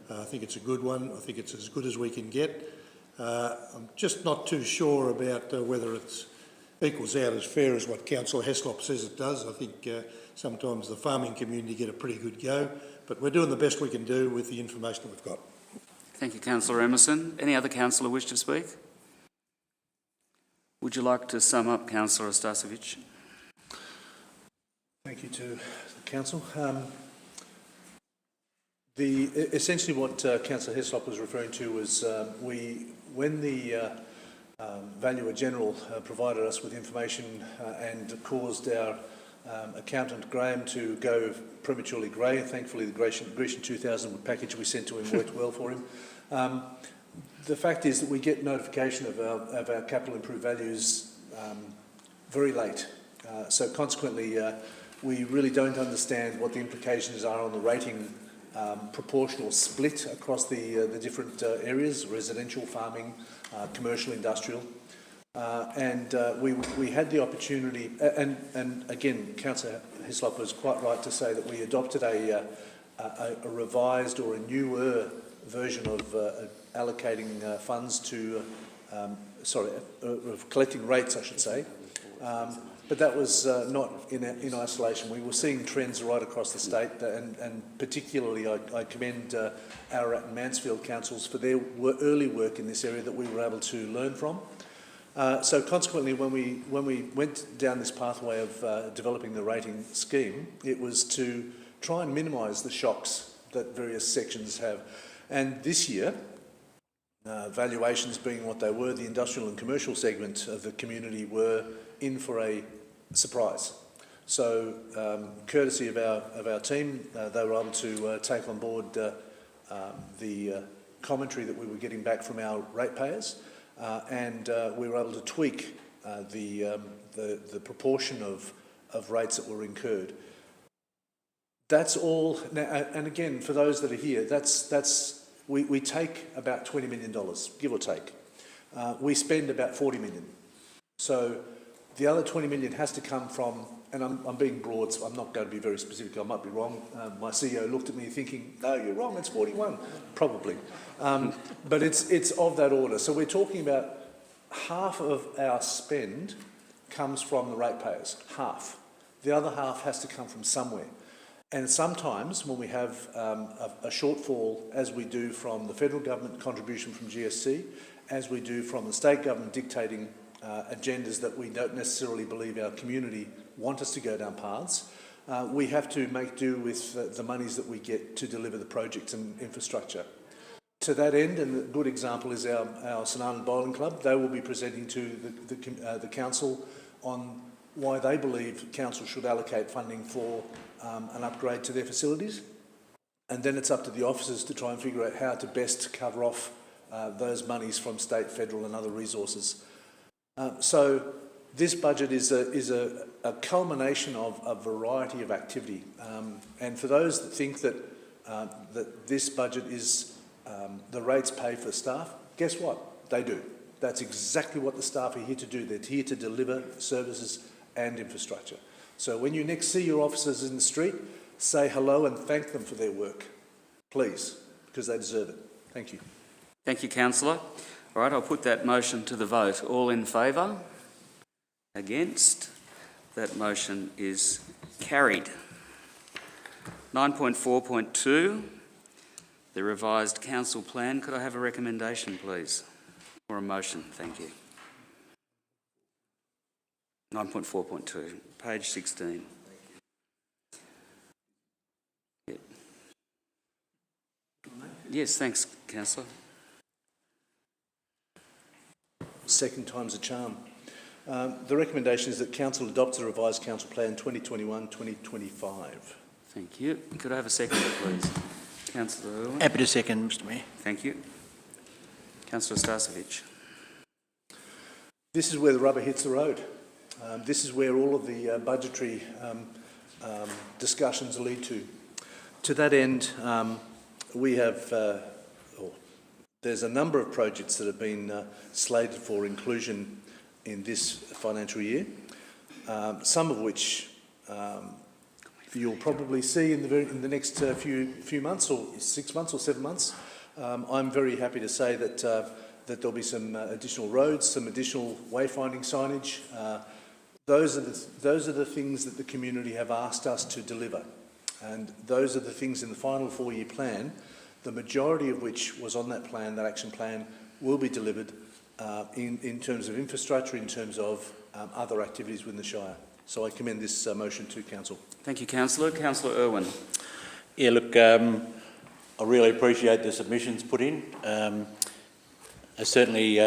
I think it's a good one. I think it's as good as we can get. I'm just not too sure about whether it equals out as fair as what Councillor Heslop says it does. I think sometimes the farming community get a pretty good go, but we're doing the best we can do with the information that we've got. Thank you, Councillor Emerson. Any other councillor wish to speak? Would you like to sum up, Councillor Stasevich? Thank you to the council. Essentially what Councillor Heslop was referring to was when the Valuer General provided us with information and caused our accountant Graham to go prematurely grey. Thankfully the Grecian 2000 package we sent to him worked well for him. The fact is that we get notification of our capital improved values very late. So consequently we really don't understand what the implications are on the rating proportional split across the different areas, residential, farming, commercial, industrial. And we had the opportunity, and again, Councillor Hislop was quite right to say that we adopted a revised or a newer version of allocating funds to, of collecting rates, I should say. But that was not in isolation. We were seeing trends right across the state, and particularly I commend Ararat and Mansfield councils for their early work in this area that we were able to learn from. So consequently, when we went down this pathway of developing the rating scheme, it was to try and minimise the shocks that various sections have. And this year, valuations being what they were, the industrial and commercial segment of the community were in for a surprise. So, courtesy of our team, they were able to take on board the commentary that we were getting back from our ratepayers, and we were able to tweak the proportion of rates that were incurred. That's all. Now, and again, for those that are here, we take about $20 million, give or take. We spend about $40 million. So the other $20 million has to come from, and I'm being broad, so I'm not going to be very specific, I might be wrong. My CEO looked at me thinking, no, you're wrong, it's 41, probably. But it's of that order. So we're talking about half of our spend comes from the ratepayers, half. The other half has to come from somewhere. And sometimes when we have a shortfall, as we do from the federal government contribution from GSC, as we do from the state government dictating agendas that we don't necessarily believe our community want us to go down paths, we have to make do with the monies that we get to deliver the projects and infrastructure. To that end, and a good example is our St Arnan Bowling Club. They will be presenting to the council on why they believe council should allocate funding for an upgrade to their facilities. And then it's up to the officers to try and figure out how to best cover off those monies from state, federal and other resources. So this budget is a culmination of a variety of activity. And for those that think that, that this budget is the rates paid for staff, guess what? They do. That's exactly what the staff are here to do. They're here to deliver services and infrastructure. So when you next see your officers in the street, say hello and thank them for their work, please, because they deserve it. Thank you. Thank you, Councillor. All right, I'll put that motion to the vote. All in favour? Against? That motion is carried. 9.4.2, the revised council plan. Could I have a recommendation, please? Or a motion? Thank you. 9.4.2, page 16. Yep. Yes, thanks, Councillor. Second time's a charm. The recommendation is that Council adopts the revised Council Plan 2021-2025. Thank you. Could I have a second, please? Councillor Irwin. Happy to second, Mr Mayor. Thank you. Councillor Starcevic. This is where the rubber hits the road. This is where all of the budgetary discussions lead to. To that end, we have, there's a number of projects that have been slated for inclusion in this financial year, some of which you'll probably see in the next few months, or 6 months or 7 months. I'm very happy to say that that there'll be some additional roads, some additional wayfinding signage. Those are the things that the community have asked us to deliver, and those are the things in the final 4-year plan, the majority of which was on that plan, that action plan, will be delivered in terms of infrastructure, in terms of other activities within the Shire. So I commend this motion to Council. Thank you, Councillor. Councillor Irwin. Yeah, look, I really appreciate the submissions put in. Certainly,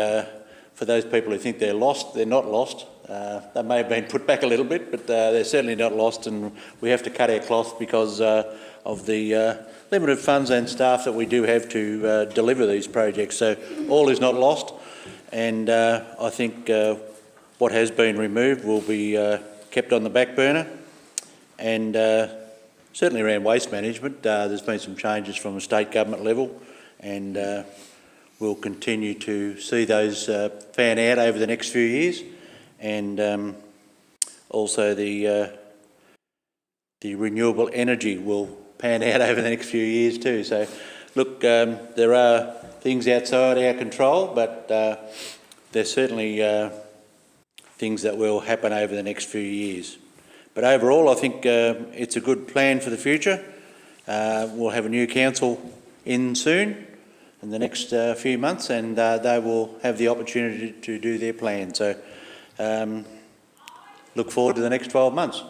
for those people who think they're lost, they're not lost. They may have been put back a little bit, but they're certainly not lost, and we have to cut our cloth because of the limited funds and staff that we do have to deliver these projects. So all is not lost, and I think what has been removed will be kept on the back burner, and certainly around waste management, there's been some changes from a state government level, and we'll continue to see those fan out over the next few years, and also the renewable energy will pan out over the next few years too. So, look, there are things outside our control, but there's certainly things that will happen over the next few years. But overall, I think it's a good plan for the future. We'll have a new council in soon, in the next few months, and they will have the opportunity to do their plan. So look forward to the next 12 months.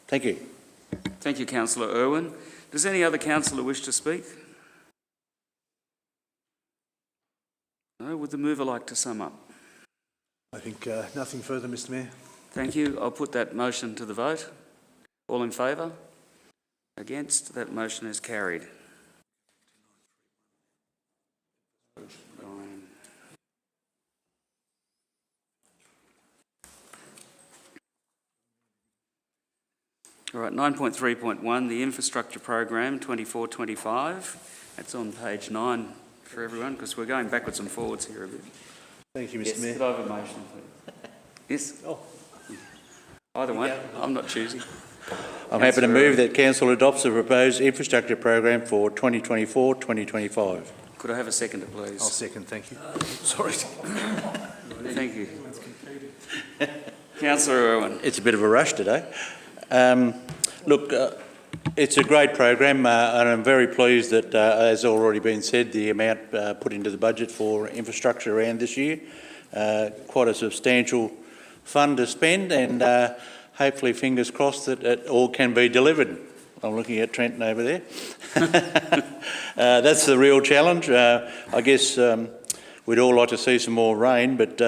Thank you. Thank you, Councillor Irwin. Does any other councillor wish to speak? No? Would the mover like to sum up? I think nothing further, Mr Mayor. Thank you. I'll put that motion to the vote. All in favour? Against? That motion is carried. All right, 9.3.1, the Infrastructure Program 24-25. That's on page 9 for everyone, because we're going backwards and forwards here a bit. Thank you, Mr Mayor. Yes, could I have a motion, please? Yes? Oh. Either one. I'm not choosing. I'm happy to move that Council adopts the proposed infrastructure program for 2024-2025. Could I have a second, please? I'll second, thank you. Sorry. Thank you. Councillor Irwin. It's a bit of a rush today. Look, it's a great program, and I'm very pleased that, as already been said, the amount put into the budget for infrastructure around this year, quite a substantial fund to spend, and hopefully, fingers crossed, that it all can be delivered. I'm looking at Trenton over there. That's the real challenge. I guess we'd all like to see some more rain, but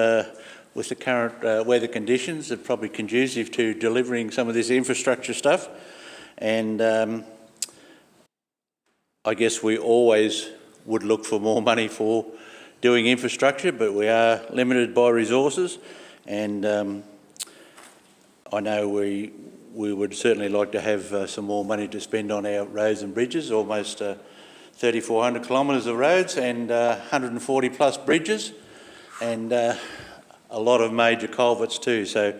with the current weather conditions, they're probably conducive to delivering some of this infrastructure stuff. And I guess we always would look for more money for doing infrastructure, but we are limited by resources, and I know we would certainly like to have some more money to spend on our roads and bridges, almost 3,400 kilometres of roads and 140 plus bridges, and a lot of major culverts too. So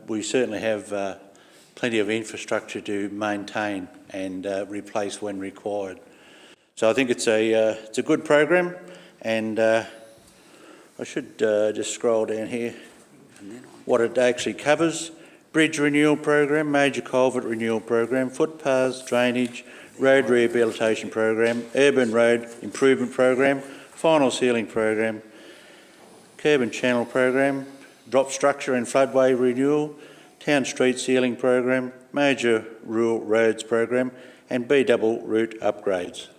we certainly have plenty of infrastructure to maintain and replace when required. So I think it's a good program, and I should just scroll down here. What it actually covers: bridge renewal program, major culvert renewal program, footpaths, drainage, road rehabilitation program, urban road improvement program, final sealing program, curb and channel program, drop structure and floodway renewal, town street sealing program, major rural roads program, and B-double route upgrades.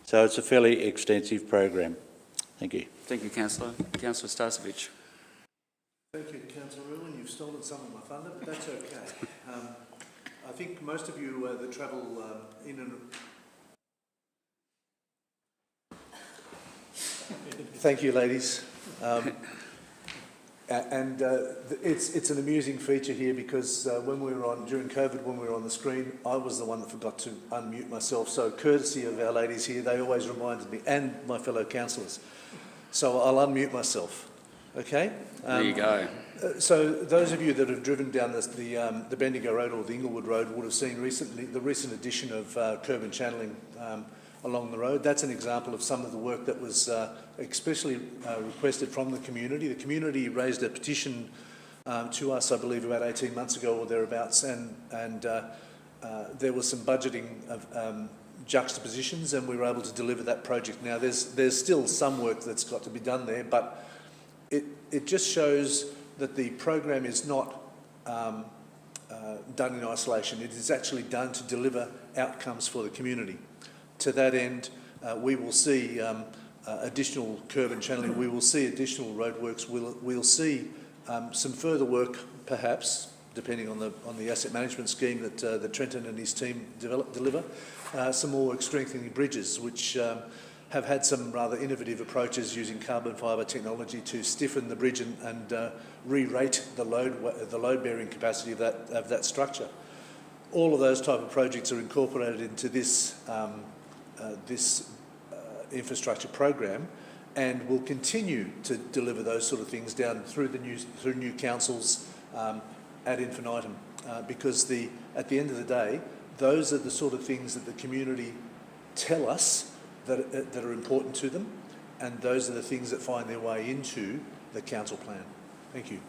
So it's a fairly extensive program. Thank you. Thank you, Councillor. Councillor Starcevic. Thank you, Councillor Irwin. You've stolen some of my thunder, but that's okay. I think most of you that travel in and... Thank you, ladies. It's an amusing feature here because when we were during COVID, when we were on the screen, I was the one that forgot to unmute myself. So courtesy of our ladies here, they always reminded me, and my fellow councillors. So I'll unmute myself. Okay? There you go. So those of you that have driven down the Bendigo Road or the Inglewood Road would have seen the recent addition of curb and channeling along the road. That's an example of some of the work that was especially requested from the community. The community raised a petition to us, I believe, about 18 months ago or thereabouts, and there was some budgeting of juxtapositions, and we were able to deliver that project. Now, there's still some work that's got to be done there, but it just shows that the program is not done in isolation. It is actually done to deliver outcomes for the community. To that end, we will see additional curb and channeling. We will see additional roadworks. We'll see some further work, perhaps, depending on the asset management scheme that Trenton and his team deliver. Some more work strengthening bridges, which have had some rather innovative approaches using carbon fibre technology to stiffen the bridge and re-rate the load-bearing capacity of that structure. All of those type of projects are incorporated into this infrastructure program, and will continue to deliver those sort of things down through new councils ad infinitum, because at the end of the day, those are the sort of things that the community tell us that are important to them, and those are the things that find their way into the council plan. Thank you.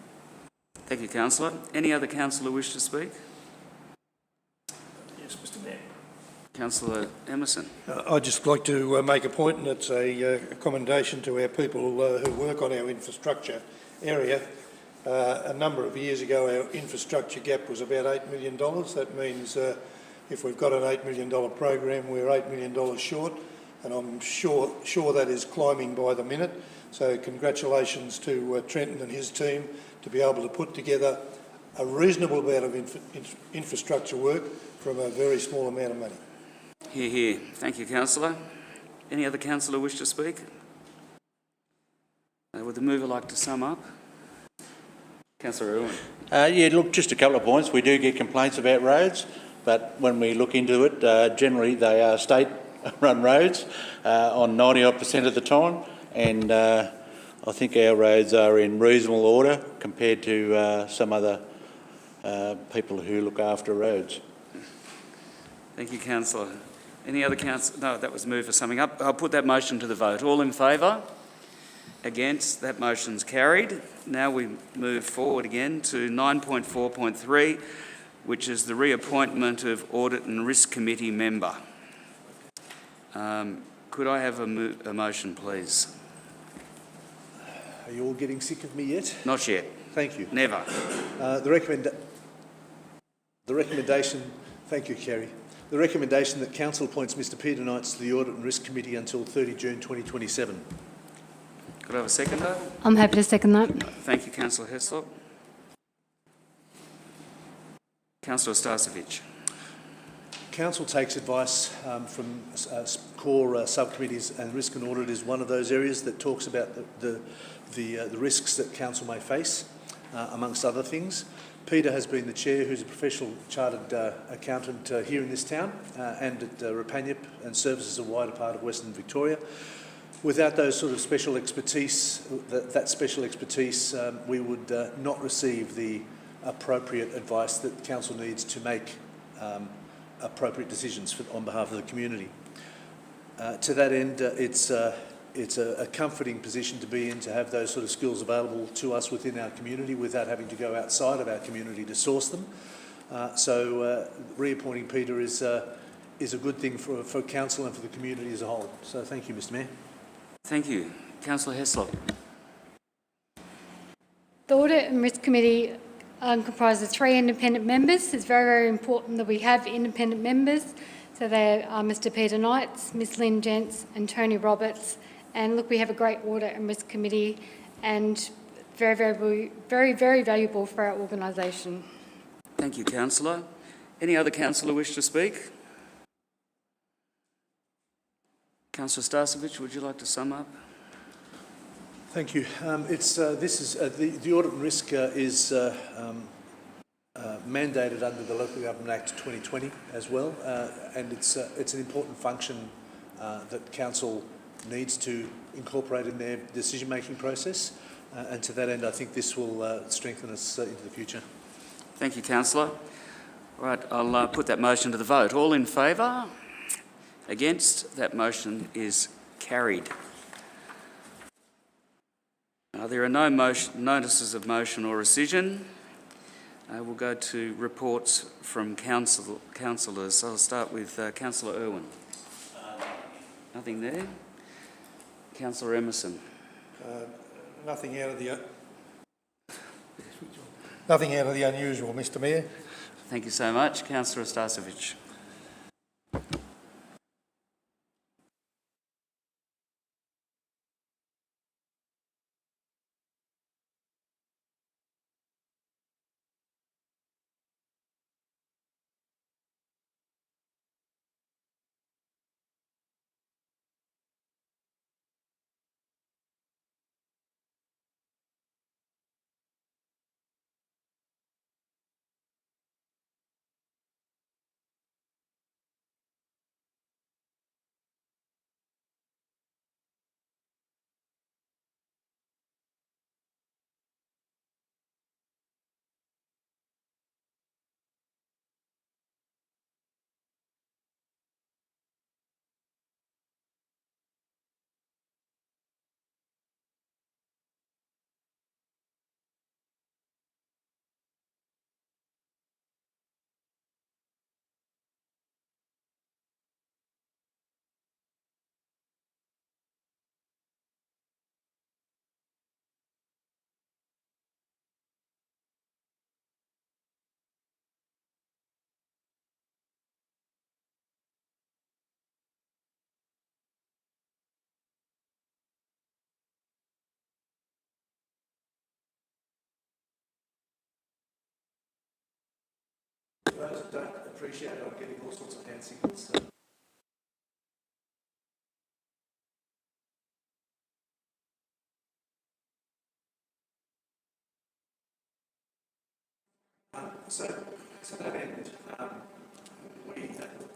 Thank you, Councillor. Any other councillor wish to speak? Yes, Mr. Mayor. Councillor Emerson. I'd just like to make a point, and it's a commendation to our people who work on our infrastructure area. A number of years ago, our infrastructure gap was about $8 million. That means if we've got an $8 million program, we're $8 million short, and I'm sure that is climbing by the minute. So congratulations to Trenton and his team to be able to put together a reasonable amount of infrastructure work from a very small amount of money. Hear, hear. Thank you, Councillor. Any other councillor wish to speak? Would the mover like to sum up? Councillor Irwin. Yeah, look, just a couple of points. We do get complaints about roads, but when we look into it, generally they are state-run roads on 90-odd% of the time, and I think our roads are in reasonable order compared to some other people who look after roads. Thank you, Councillor. Any other councillor? No, that was moved for summing up. I'll put that motion to the vote. All in favour? Against? That motion's carried. Now we move forward again to 9.4.3, which is the reappointment of Audit and Risk Committee member. Could I have a motion, please? Are you all getting sick of me yet? Not yet. Thank you. Never. The recommendation, thank you, Kerry. The recommendation that Council appoints Mr Peter Knights to the Audit and Risk Committee until 30 June 2027. Could I have a seconder? I'm happy to second that. Thank you, Councillor Heslop. Councillor Starcevic. council takes advice from core subcommittees, and risk and audit is one of those areas that talks about the risks that council may face, amongst other things. Peter has been the chair, who's a professional chartered accountant here in this town and at Rapanyip, and services a wider part of Western Victoria. Without those sort of special expertise, that special expertise, we would not receive the appropriate advice that council needs to make appropriate decisions on behalf of the community. To that end, it's a comforting position to be in, to have those sort of skills available to us within our community without having to go outside of our community to source them. So reappointing Peter is a good thing for council and for the community as a whole. So thank you, Mr Mayor. Thank you. Councillor Heslop. The Audit and Risk Committee comprises 3 independent members. It's very, very important that we have independent members. So they are Mr Peter Knights, Ms Lynn Gents and Tony Roberts. And look, we have a great Audit and Risk Committee, and very, very valuable for our organisation. Thank you, Councillor. Any other councillor wish to speak? Councillor Starcevich, would you like to sum up? Thank you. The Audit and Risk is mandated under the Local Government Act 2020 as well, and it's an important function that council needs to incorporate in their decision-making process, and to that end, I think this will strengthen us into the future. Thank you, Councillor. All right, I'll put that motion to the vote. All in favour? Against? That motion is carried. There are no notices of motion or rescission. We'll go to reports from councillors. I'll start with Councillor Irwin. Nothing there. Councillor Emerson. Nothing out of the unusual, Mr Mayor. Thank you so much. Councillor Starcevich. For those that don't appreciate it, I'm getting all sorts of hand signals. So that end,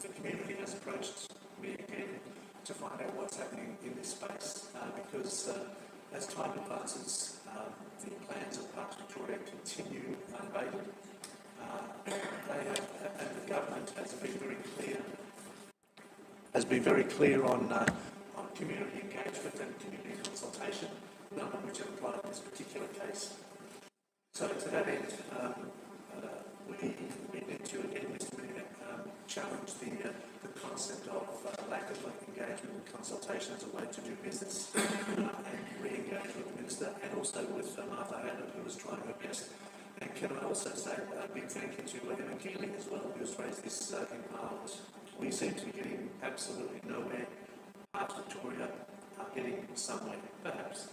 the community has approached me again to find out what's happening in this space, because as time advances, the plans of Parks Victoria continue unabated. And the government has been very clear on community engagement and community consultation, none of which have applied in this particular case. So to that end, we need to again, Mr Mayor, challenge the concept of lack of engagement and consultation as a way to do business, and re-engage with the Minister, and also with Martha Haddon, who was trying her best. And can I also say a big thank you to Emma Keeling as well, who has raised this in Parliament. We seem to be getting absolutely nowhere. Parts of Victoria are getting somewhere, perhaps.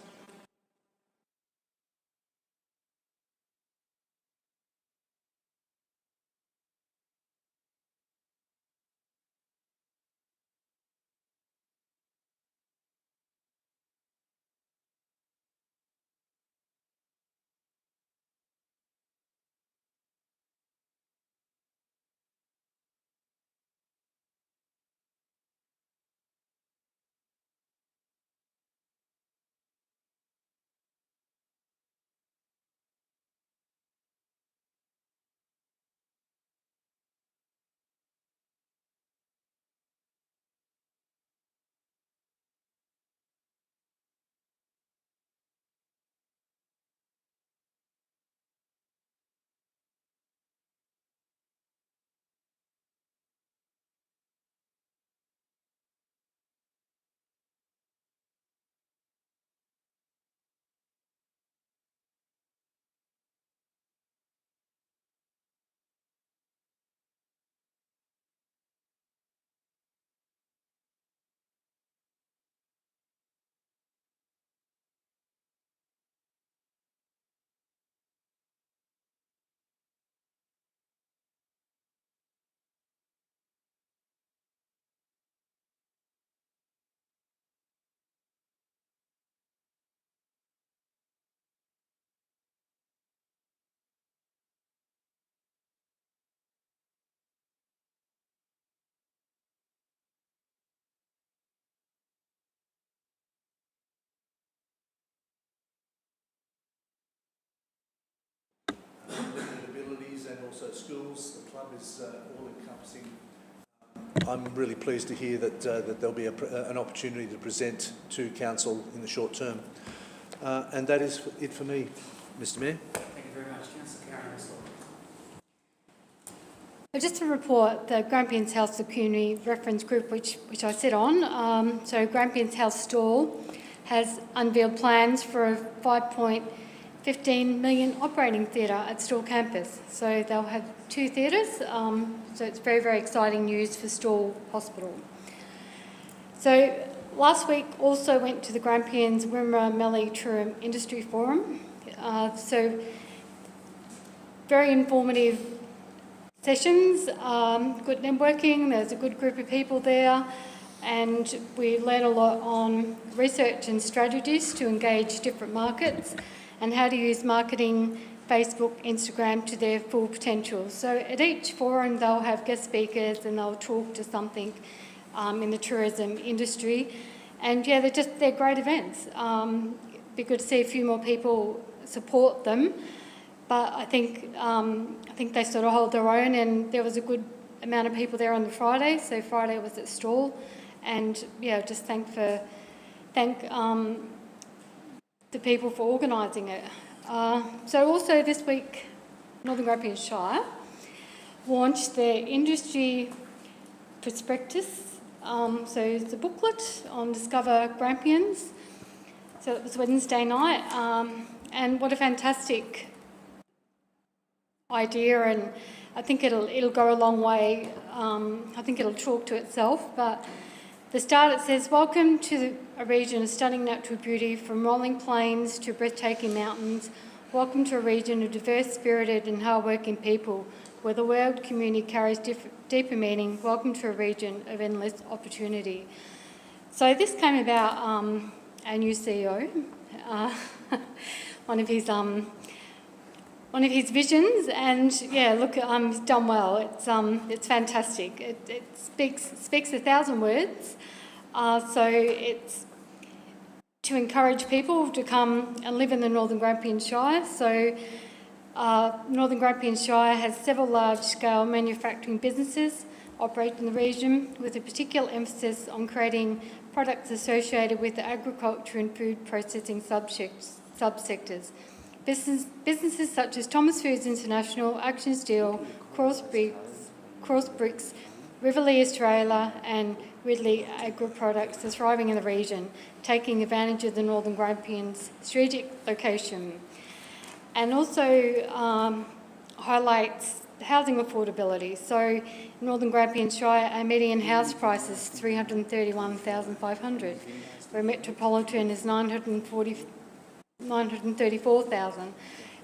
disabilities and also schools. The club is all-encompassing. I'm really pleased to hear that there'll be an opportunity to present to Council in the short term. And that is it for me, Mr Mayor. Thank you very much. Councillor Karen Russell. Just to report, the Grampians House, the community reference group, which I sit on, so Grampians House Stall has unveiled plans for a $5.15 million operating theatre at Stall campus. So they'll have 2 theatres, so it's very, very exciting news for Stall Hospital. So last week also went to the Grampians Wimmera Mallee Tourism Industry Forum. So very informative sessions, good networking, there's a good group of people there, and we learn a lot on research and strategies to engage different markets and how to use marketing, Facebook, Instagram to their full potential. So at each forum they'll have guest speakers and they'll talk to something in the tourism industry, and yeah, they're great events. Be good to see a few more people support them. But I think they sort of hold their own, and there was a good amount of people there on the Friday. So Friday was at Stall, and yeah, just thank the people for organising it. So also this week, Northern Grampians Shire launched their industry prospectus. So it's a booklet on Discover Grampians. So it was Wednesday night, and what a fantastic idea, and I think it'll go a long way. I think it'll talk to itself, but the start it says, welcome to a region of stunning natural beauty, from rolling plains to breathtaking mountains. Welcome to a region of diverse, spirited and hard-working people where the world community carries deeper meaning. Welcome to a region of endless opportunity. So this came about our new CEO, one of his visions, and yeah, look, he's done well. It's fantastic. It speaks 1,000 words. So it's to encourage people to come and live in the Northern Grampians Shire. So Northern Grampians Shire has several large-scale manufacturing businesses operate in the region, with a particular emphasis on creating products associated with the agriculture and food processing subsectors. Businesses such as Thomas Foods International, Action Steel, Cross Bricks, Riverlea Australia and Ridley Agri Products are thriving in the region, taking advantage of the Northern Grampians' strategic location. And also highlights housing affordability. So Northern Grampians Shire, our median house price is $331,500, where metropolitan is $934,000.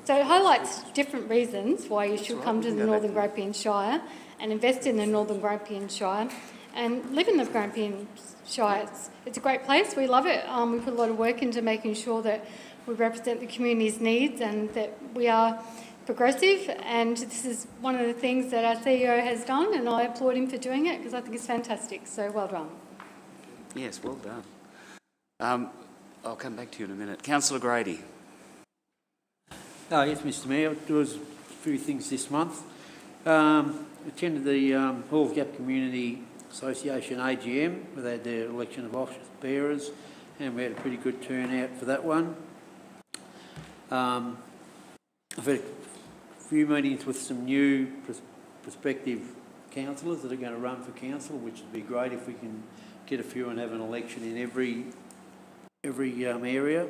So it highlights different reasons why you should come to the Northern Grampians Shire and invest in the Northern Grampians Shire and live in the Grampians Shire. It's a great place. We love it. We put a lot of work into making sure that we represent the community's needs and that we are progressive, and this is one of the things that our CEO has done, and I applaud him for doing it because I think it's fantastic. So well done. Yes, well done. I'll come back to you in a minute. Councillor Grady. Yes, Mr Mayor, there was a few things this month. Attended the Halls Gap Community Association AGM, where they had their election of office bearers, and we had a pretty good turnout for that one. I've had a few meetings with some new prospective councillors that are going to run for council, which would be great if we can get a few and have an election in every area.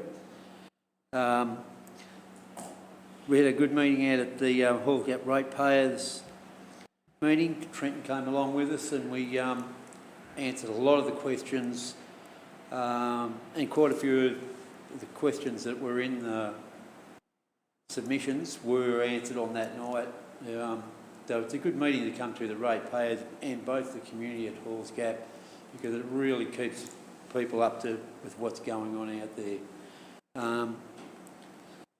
We had a good meeting out at the Halls Gap Ratepayers meeting. Trenton came along with us, and we answered a lot of the questions, and quite a few of the questions that were in the submissions were answered on that night. So it's a good meeting to come to, the ratepayers and both the community at Halls Gap, because it really keeps people up to with what's going on out there.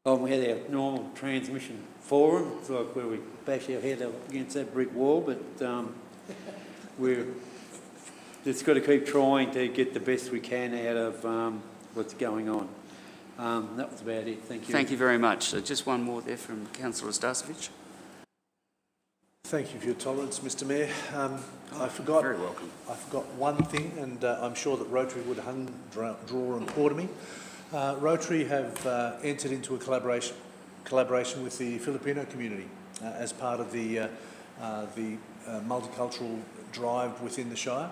We had our normal transmission forum, it's like where we bash our head up against that brick wall, but we're just got to keep trying to get the best we can out of what's going on. That was about it. Thank you. Thank you very much. Just one more there from Councillor Stasevich. Thank you for your tolerance, Mr Mayor. I forgot. Very welcome. I forgot one thing, and I'm sure that Rotary would draw and quarter me. Rotary have entered into a collaboration with the Filipino community as part of the multicultural drive within the Shire.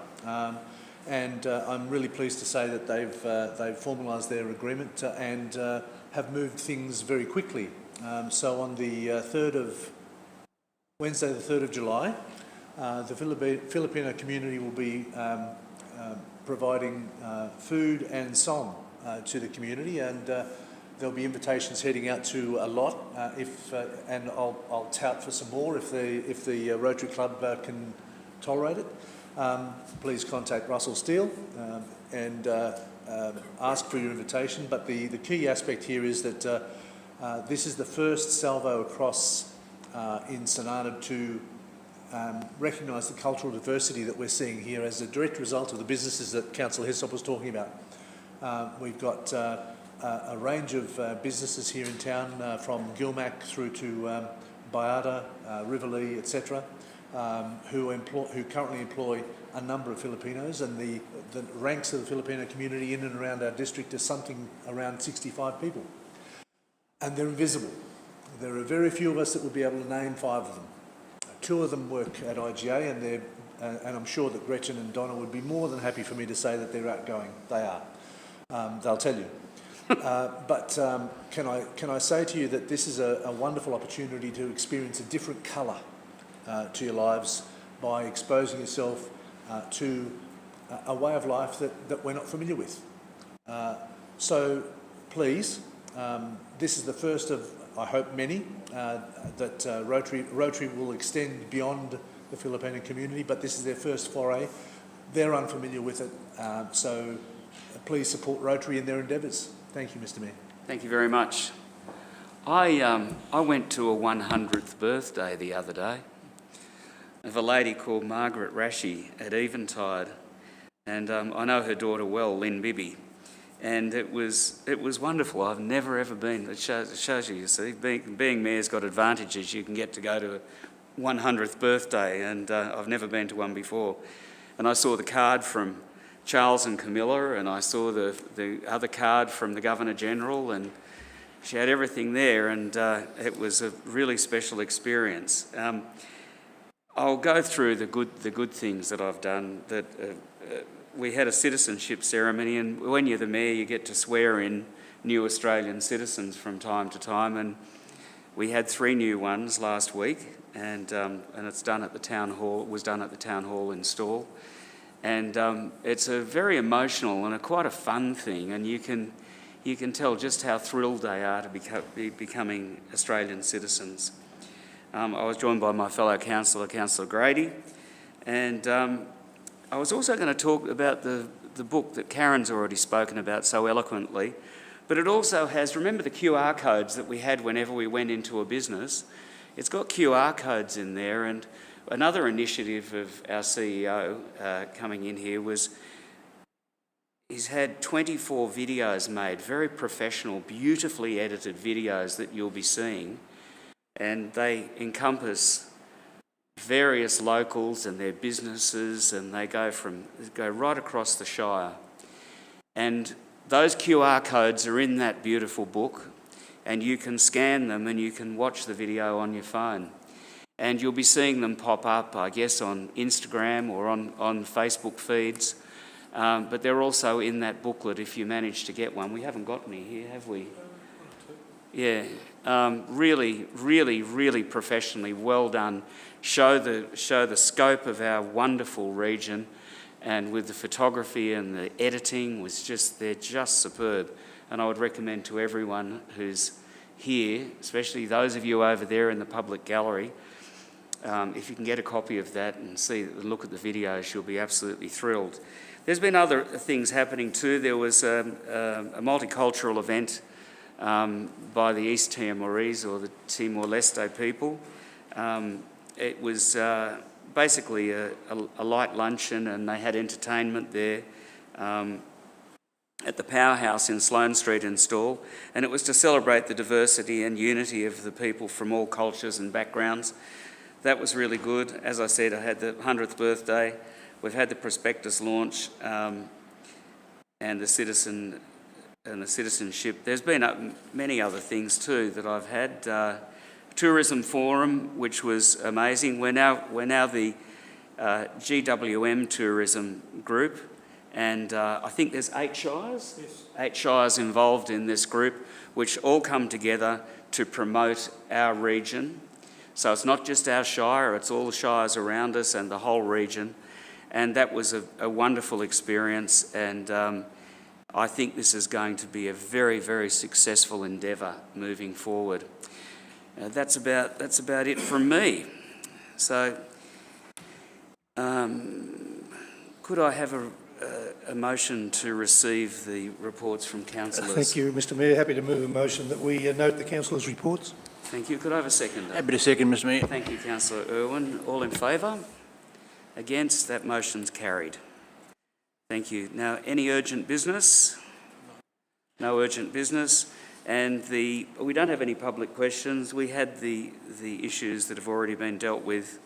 And I'm really pleased to say that they've formalised their agreement and have moved things very quickly. So on the Wednesday the 3rd of July, the Filipino community will be providing food and song to the community, and there'll be invitations heading out to a lot. And I'll tout for some more if the Rotary Club can tolerate it. Please contact Russell Steele and ask for your invitation. But the key aspect here is that this is the first salvo across in St Arnaud to recognise the cultural diversity that we're seeing here as a direct result of the businesses that Councillor Hessop was talking about. We've got a range of businesses here in town, from Gilmac through to Bayada, Riverlea, etc., who currently employ a number of Filipinos, and the ranks of the Filipino community in and around our district are something around 65 people. And they're invisible. There are very few of us that would be able to name 5 of them. 2 of them work at IGA, and I'm sure that Gretchen and Donna would be more than happy for me to say that they're outgoing. They are. They'll tell you. But can I say to you that this is a wonderful opportunity to experience a different colour to your lives by exposing yourself to a way of life that we're not familiar with. So please, this is the first of, I hope, many that Rotary will extend beyond the Filipino community, but this is their first foray. They're unfamiliar with it, so please support Rotary in their endeavours. Thank you, Mr Mayor. Thank you very much. I went to a 100th birthday the other day of a lady called Margaret Rashi at Eventide, and I know her daughter well, Lynn Bibby, and it was wonderful. I've never ever been. It shows you, you see, being mayor's got advantages. You can get to go to a 100th birthday, and I've never been to one before. And I saw the card from Charles and Camilla, and I saw the other card from the Governor-General, and she had everything there, and it was a really special experience. I'll go through the good things that I've done. That we had a citizenship ceremony, and when you're the mayor, you get to swear in new Australian citizens from time to time, and we had 3 new ones last week, and it's done at the town hall. It was done at the town hall in Stawell, and it's a very emotional and quite a fun thing, and you can tell just how thrilled they are to be becoming Australian citizens. I was joined by my fellow councillor, Councillor Grady, and I was also going to talk about the book that Karen's already spoken about so eloquently, but it also has, remember the QR codes that we had whenever we went into a business? It's got QR codes in there, and another initiative of our CEO coming in here was he's had 24 videos made, very professional, beautifully edited videos that you'll be seeing, and they encompass various locals and their businesses, and they go right across the Shire. And those QR codes are in that beautiful book, and you can scan them and you can watch the video on your phone. And you'll be seeing them pop up, I guess, on Instagram or on Facebook feeds. But they're also in that booklet if you manage to get one. We haven't got any here, have we? Yeah. Really, really, really professionally well done. Show the scope of our wonderful region, and with the photography and the editing they're just superb. And I would recommend to everyone who's here, especially those of you over there in the public gallery, if you can get a copy of that and look at the videos, you'll be absolutely thrilled. There's been other things happening too. There was a multicultural event by the East Timorese, or the Timor-Leste people. It was basically a light luncheon, and they had entertainment there at the Powerhouse in Sloane Street in Stawell, and it was to celebrate the diversity and unity of the people from all cultures and backgrounds. that was really good. As I said, I had the 100th birthday. We've had the prospectus launch and the citizenship. There's been many other things too that I've had. Tourism Forum, which was amazing. We're now the GWM tourism group, and I think there's 8 shires. Yes. 8 shires involved in this group, which all come together to promote our region. So it's not just our shire, it's all the shires around us and the whole region. And that was a wonderful experience, and I think this is going to be a very, very successful endeavour moving forward. That's about it from me. So, could I have a motion to receive the reports from councillors? Thank you, Mr Mayor. Happy to move a motion that we note the councillors' reports. Thank you. Could I have a second? Happy to second, Mr Mayor. Thank you, Councillor Irwin. All in favour? Against? That motion's carried. Thank you. Now, any urgent business? No urgent business. And we don't have any public questions. We had the issues that have already been dealt with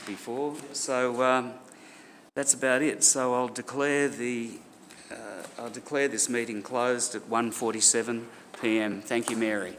before. So that's about it. So I'll declare this meeting closed at 1:47 p.m. Thank you, Mary.